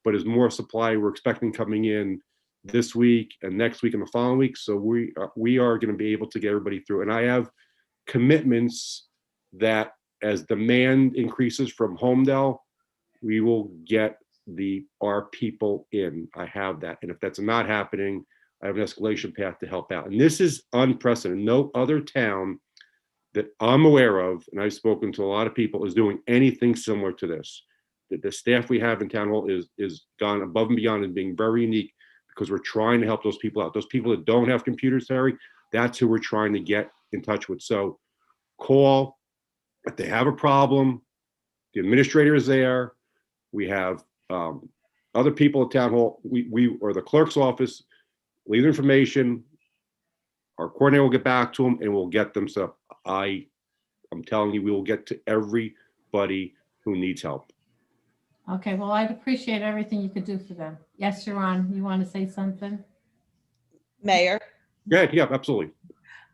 but as more supply we're expecting coming in this week and next week and the following week. So we are going to be able to get everybody through. And I have commitments that as demand increases from Holmdel, we will get our people in. I have that. And if that's not happening, I have an escalation path to help out. And this is unprecedented. No other town that I'm aware of, and I've spoken to a lot of people, is doing anything similar to this. The staff we have in town hall is gone above and beyond and being very unique, because we're trying to help those people out. Those people that don't have computers, Terry, that's who we're trying to get in touch with. So call if they have a problem. The administrator is there. We have other people at town hall. We or the clerk's office. Leave information. Our coordinator will get back to them and we'll get them set up. I'm telling you, we will get to everybody who needs help. Okay, well, I'd appreciate everything you could do for them. Yes, Sharon, you want to say something? Mayor? Yeah, absolutely.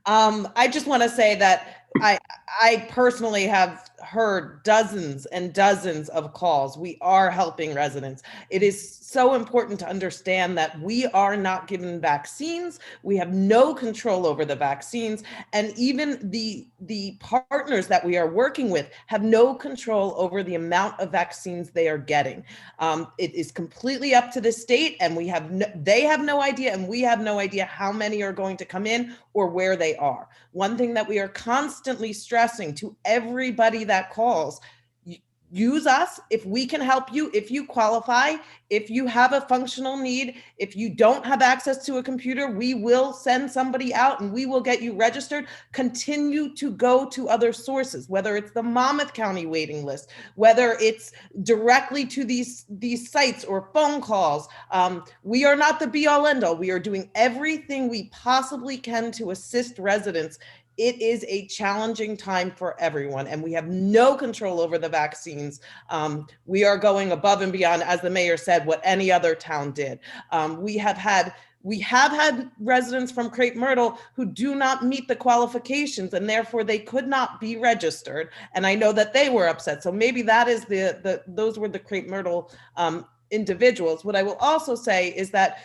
I just want to say that I personally have heard dozens and dozens of calls. We are helping residents. It is so important to understand that we are not given vaccines. We have no control over the vaccines. And even the partners that we are working with have no control over the amount of vaccines they are getting. It is completely up to the state, and they have no idea, and we have no idea how many are going to come in or where they are. One thing that we are constantly stressing to everybody that calls: use us if we can help you, if you qualify, if you have a functional need, if you don't have access to a computer, we will send somebody out and we will get you registered. Continue to go to other sources, whether it's the Monmouth County waiting list, whether it's directly to these sites or phone calls. We are not the be all end all. We are doing everything we possibly can to assist residents. It is a challenging time for everyone, and we have no control over the vaccines. We are going above and beyond, as the mayor said, what any other town did. We have had residents from Crepe Myrtle who do not meet the qualifications, and therefore they could not be registered. And I know that they were upset. So maybe that is those were the Crepe Myrtle individuals. What I will also say is that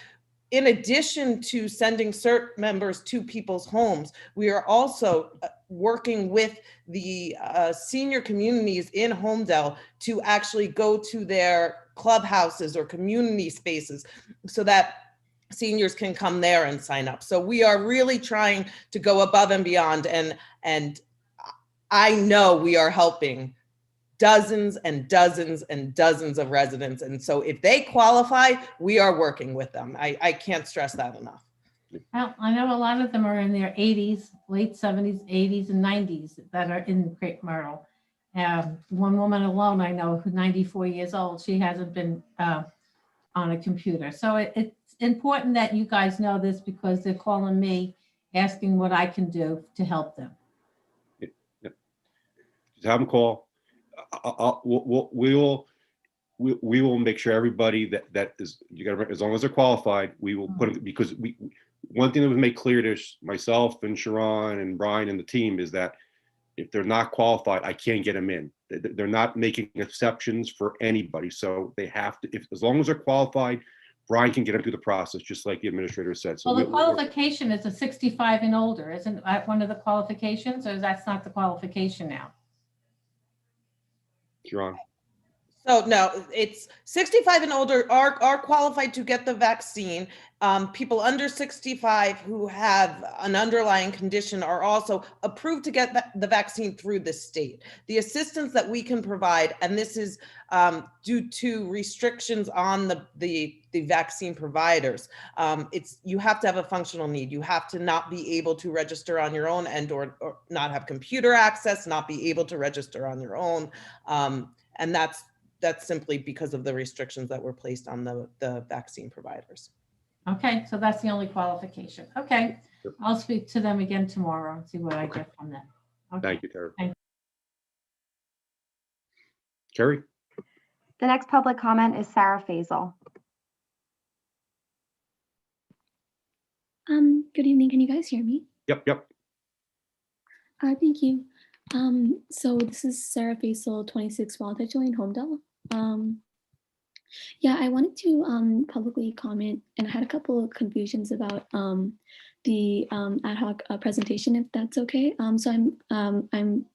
in addition to sending CERT members to people's homes, we are also working with the senior communities in Holmdel to actually go to their clubhouses or community spaces so that seniors can come there and sign up. So we are really trying to go above and beyond, and I know we are helping dozens and dozens and dozens of residents. And so if they qualify, we are working with them. I can't stress that enough. Well, I know a lot of them are in their 80s, late 70s, 80s, and 90s that are in Crepe Myrtle. One woman alone I know, who's 94 years old, she hasn't been on a computer. So it's important that you guys know this, because they're calling me asking what I can do to help them. Yep. Just have them call. We will make sure everybody that is, as long as they're qualified, we will put them, because one thing that was made clear to myself and Sharon and Brian and the team is that if they're not qualified, I can't get them in. They're not making exceptions for anybody. So they have to, as long as they're qualified, Brian can get them through the process, just like the administrator said. So well, the qualification is a 65 and older. Isn't that one of the qualifications, or that's not the qualification now? Sharon. So no, it's 65 and older are qualified to get the vaccine. People under 65 who have an underlying condition are also approved to get the vaccine through the state. The assistance that we can provide, and this is due to restrictions on the vaccine providers, you have to have a functional need. You have to not be able to register on your own, and or not have computer access, not be able to register on your own, and that's simply because of the restrictions that were placed on the vaccine providers. Okay, so that's the only qualification. Okay, I'll speak to them again tomorrow and see what I get from them. Okay. Thank you, Terry. Thank you. Terry? The next public comment is Sarah Faisal. Good evening. Can you guys hear me? Yep. Thank you. So this is Sarah Faisal, 26 Wildwood Lane, Holmdel. Yeah, I wanted to publicly comment, and I had a couple of confusions about the ad hoc presentation, if that's okay. So I'm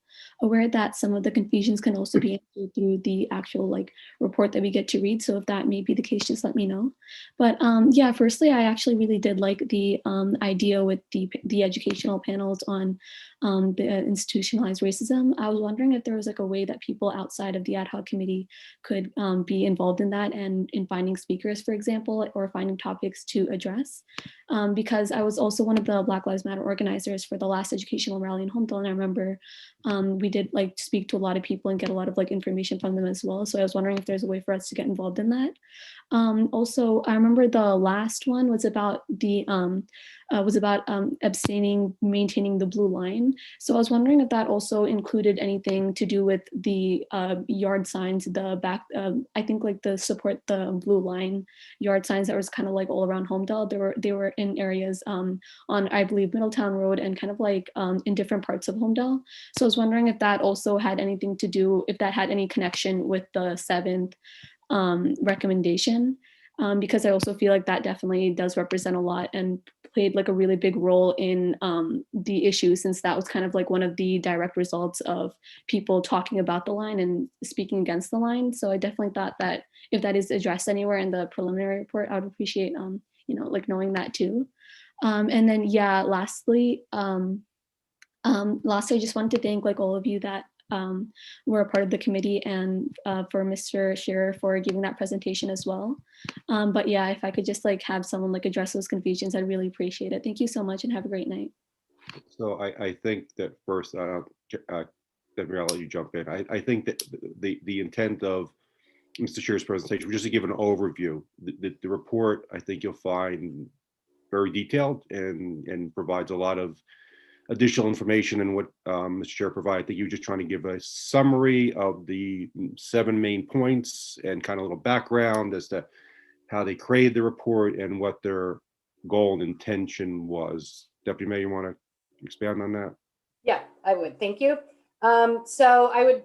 aware that some of the confusions can also be answered through the actual report that we get to read. So if that may be the case, just let me know. But yeah, firstly, I actually really did like the idea with the educational panels on the institutionalized racism. I was wondering if there was like a way that people outside of the ad hoc committee could be involved in that and in finding speakers, for example, or finding topics to address. Because I was also one of the Black Lives Matter organizers for the last educational rally in Holmdel, and I remember we did like speak to a lot of people and get a lot of like information from them as well. So I was wondering if there's a way for us to get involved in that. Also, I remember the last one was about the abstaining, maintaining the blue line. So I was wondering if that also included anything to do with the yard signs, the back, I think like the support the blue line yard signs that was kind of like all around Holmdel. They were in areas on, I believe, Middletown Road and kind of like in different parts of Holmdel. So I was wondering if that also had anything to do, if that had any connection with the 7th recommendation, because I also feel like that definitely does represent a lot and played like a really big role in the issue, since that was kind of like one of the direct results of people talking about the line and speaking against the line. So I definitely thought that if that is addressed anywhere in the preliminary report, I would appreciate like knowing that too. And then lastly, I just wanted to thank like all of you that were a part of the committee, and for Mr. Shearer for giving that presentation as well. But yeah, if I could just like have someone like address those confusions, I'd really appreciate it. Thank you so much and have a great night. So I think that first, then I'll let you jump in. I think that the intent of Mr. Shearer's presentation was just to give an overview. The report, I think you'll find very detailed and provides a lot of additional information in what Mr. Chair provided. I think you were just trying to give a summary of the 7 main points and kind of a little background as to how they created the report and what their goal and intention was. Deputy Mayor, you want to expand on that? Yeah, I would. Thank you. So I would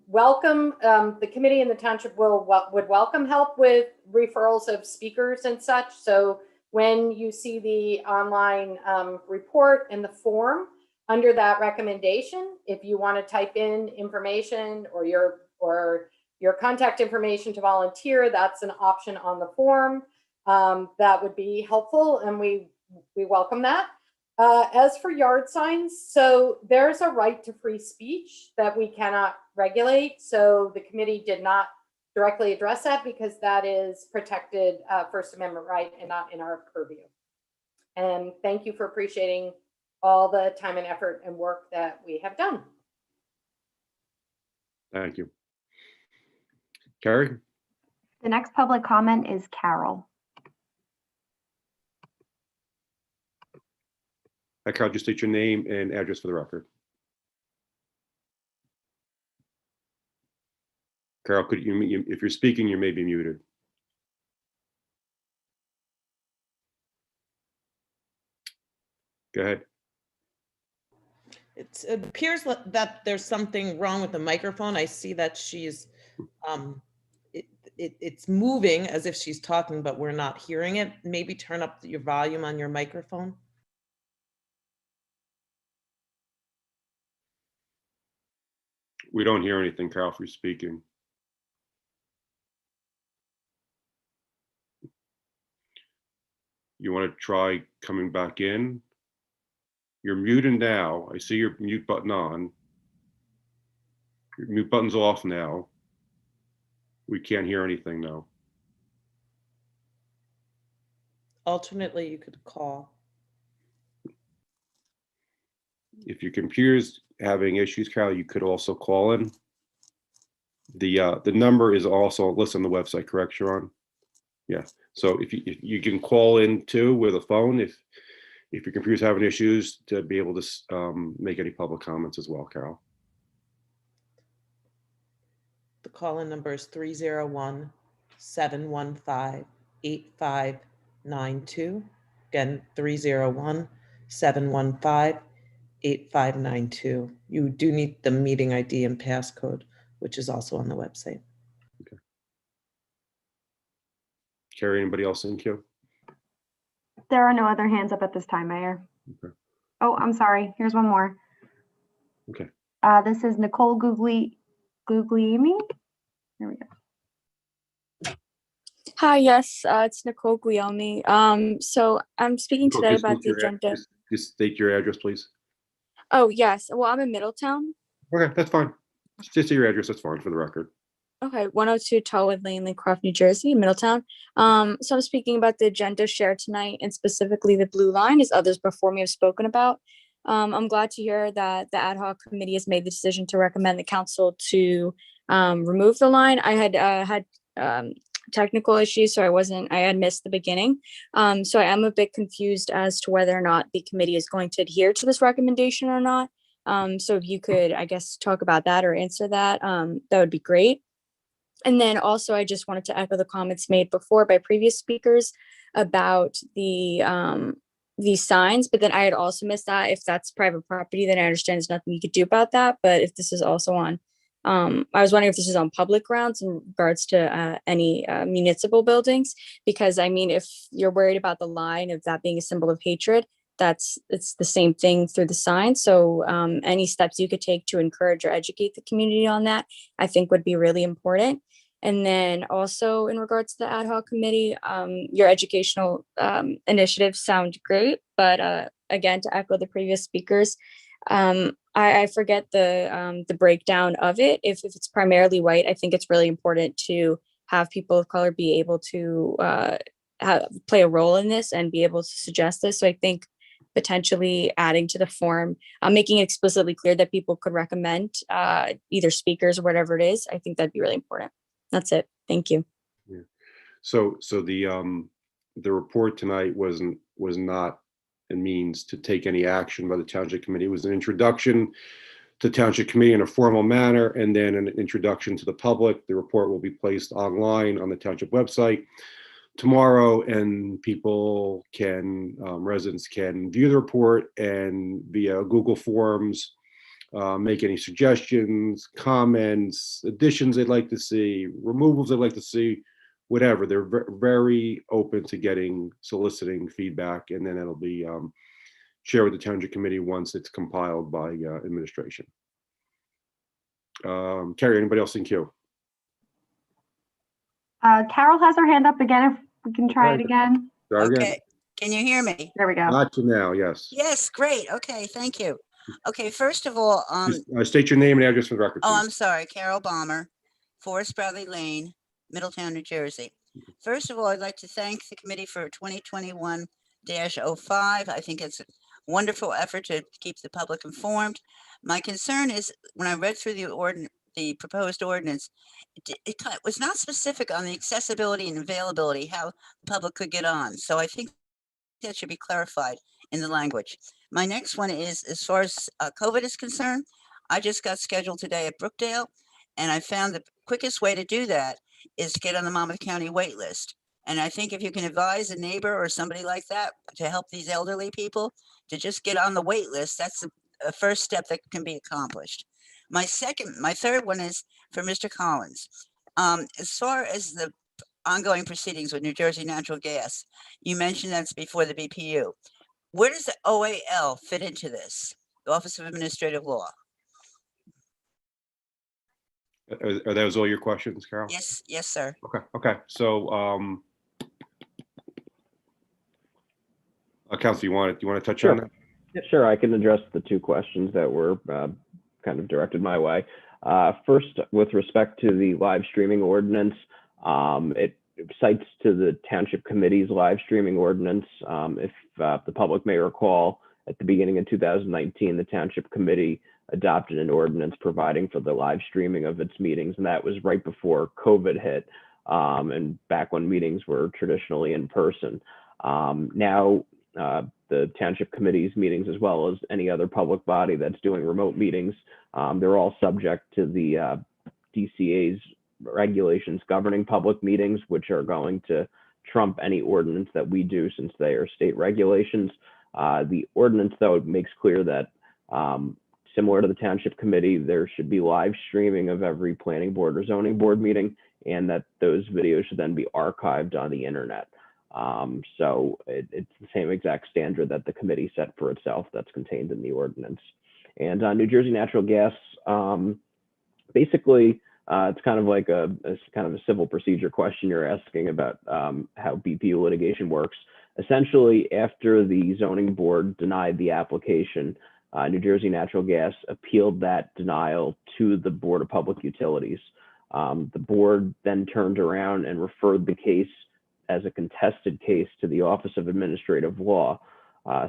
welcome the committee and the township would welcome help with referrals of speakers and such. So when you see the online report and the form under that recommendation, if you want to type in information or your contact information to volunteer, that's an option on the form. That would be helpful, and we welcome that. As for yard signs, so there's a right to free speech that we cannot regulate. So the committee did not directly address that because that is protected First Amendment right and not in our purview. And thank you for appreciating all the time and effort and work that we have done. Thank you. Carrie? The next public comment is Carol. Hi, Carol, just state your name and address for the record. Carol, could you, if you're speaking, you may be muted. Go ahead. It appears that there's something wrong with the microphone. I see that she's, it's moving as if she's talking, but we're not hearing it. Maybe turn up your volume on your microphone. We don't hear anything, Carol, if you're speaking. You want to try coming back in? You're muted now. I see your mute button on. Your mute button's off now. We can't hear anything now. Alternately, you could call. If your computer's having issues, Carol, you could also call in. The number is also listed on the website, correct, Sharon? Yeah. So if you can call in too with a phone if your computer's having issues, to be able to make any public comments as well, Carol. The call-in number is 301-715-8592. Again, 301-715-8592. You do need the meeting ID and passcode, which is also on the website. Okay. Carrie, anybody else in queue? There are no other hands up at this time, Mayor. Okay. Oh, I'm sorry. Here's one more. Okay. This is Nicole Guglielmi. There we go. Hi, yes, it's Nicole Guglielmi. So I'm speaking Nicole, today just about state the your agenda. just state your address, please. Oh, yes. Well, I'm in Middletown. Okay, that's fine. Just say your address, that's fine for the record. Okay, 102 Tollwood Lane, Lincroft, New Jersey, Middletown. So I'm speaking about the agenda shared tonight and specifically the blue line, as others before me have spoken about. I'm glad to hear that the ad hoc committee has made the decision to recommend the council to remove the line. I had technical issues, so I had missed the beginning. So I am a bit confused as to whether or not the committee is going to adhere to this recommendation or not. So if you could, I guess, talk about that or answer that, that would be great. And then also, I just wanted to echo the comments made before by previous speakers about the signs, but then I had also missed that if that's private property, then I understand there's nothing you could do about that. But if this is also on, I was wondering if this is on public grounds in regards to any municipal buildings, because I mean, if you're worried about the line of that being a symbol of hatred, it's the same thing through the sign. So any steps you could take to encourage or educate the community on that, I think would be really important. And then also in regards to the ad hoc committee, your educational initiatives sound great, but again, to echo the previous speakers, I forget the breakdown of it. If it's primarily white, I think it's really important to have people of color be able to play a role in this and be able to suggest this. So I think potentially adding to the form, making it explicitly clear that people could recommend either speakers or whatever it is, I think that'd be really important. That's it. Thank you. Yeah. So the report tonight was not a means to take any action by the Township Committee. It was an introduction to Township Committee in a formal manner, and then an introduction to the public. The report will be placed online on the Township website tomorrow, and people can, residents can view the report and via Google Forms, make any suggestions, comments, additions they'd like to see, removals they'd like to see, whatever. They're very open to soliciting feedback, and then it'll be shared with the Township Committee once it's compiled by administration. Carrie, anybody else in queue? Carol has her hand up again. If we can try it again. Try again. Okay, can you hear me? There we go. Gotcha now, yes. Yes, great. Okay, thank you. Okay, first of all, State your name and address for the record, oh, please. I'm sorry, Carol Balmer, 4 Bradley Lane, Middletown, New Jersey. First of all, I'd like to thank the committee for 2021-05. I think it's a wonderful effort to keep the public informed. My concern is when I read through the proposed ordinance, it was not specific on the accessibility and availability, how the public could get on. So I think that should be clarified in the language. My next one is, as far as COVID is concerned, I just got scheduled today at Brookdale, and I found the quickest way to do that is to get on the Monmouth County wait list. And I think if you can advise a neighbor or somebody like that to help these elderly people to just get on the wait list, that's the first step that can be accomplished. My third one is for Mr. Collins. As far as the ongoing proceedings with New Jersey Natural Gas, you mentioned that's before the BPU. Where does the OAL fit into this, the Office of Administrative Law? Are those all your questions, Carol? Yes, yes, sir. Okay. So, Council, you want to touch on that? Sure, I can address the two questions that were kind of directed my way. First, with respect to the live streaming ordinance, it cites to the Township Committee's live streaming ordinance. If the public may recall, at the beginning of 2019, the Township Committee adopted an ordinance providing for the live streaming of its meetings, and that was right before COVID hit, and back when meetings were traditionally in person. Now, the Township Committee's meetings, as well as any other public body that's doing remote meetings, they're all subject to the DCA's regulations governing public meetings, which are going to trump any ordinance that we do since they are state regulations. The ordinance, though, makes clear that similar to the Township Committee, there should be live streaming of every planning board or zoning board meeting, and that those videos should then be archived on the internet. So it's the same exact standard that the committee set for itself that's contained in the ordinance. And New Jersey Natural Gas, basically, it's kind of like a civil procedure question you're asking about how BPU litigation works. Essentially, after the zoning board denied the application, New Jersey Natural Gas appealed that denial to the Board of Public Utilities. The board then turned around and referred the case as a contested case to the Office of Administrative Law.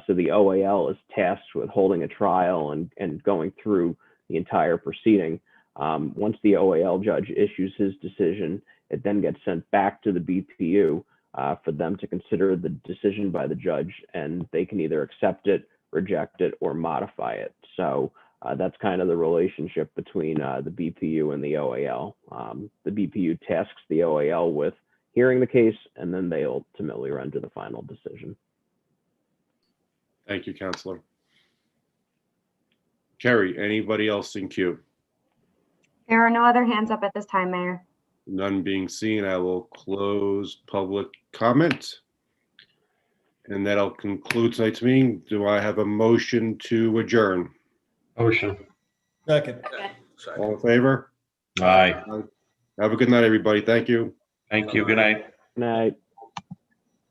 So the OAL is tasked with holding a trial and going through the entire proceeding. Once the OAL judge issues his decision, it then gets sent back to the BPU for them to consider the decision by the judge, and they can either accept it, reject it, or modify it. So that's kind of the relationship between the BPU and the OAL. The BPU tasks the OAL with hearing the case, and then they ultimately render the final decision. Thank you, Counselor. Kerry, anybody else in queue? There are no other hands up at this time, Mayor. None being seen, I will close public comment. And that'll conclude tonight's meeting. Do I have a motion to adjourn? Motion. Second. All in favor? Aye. Have a good night, everybody. Thank you. Thank you. Good night. Good night.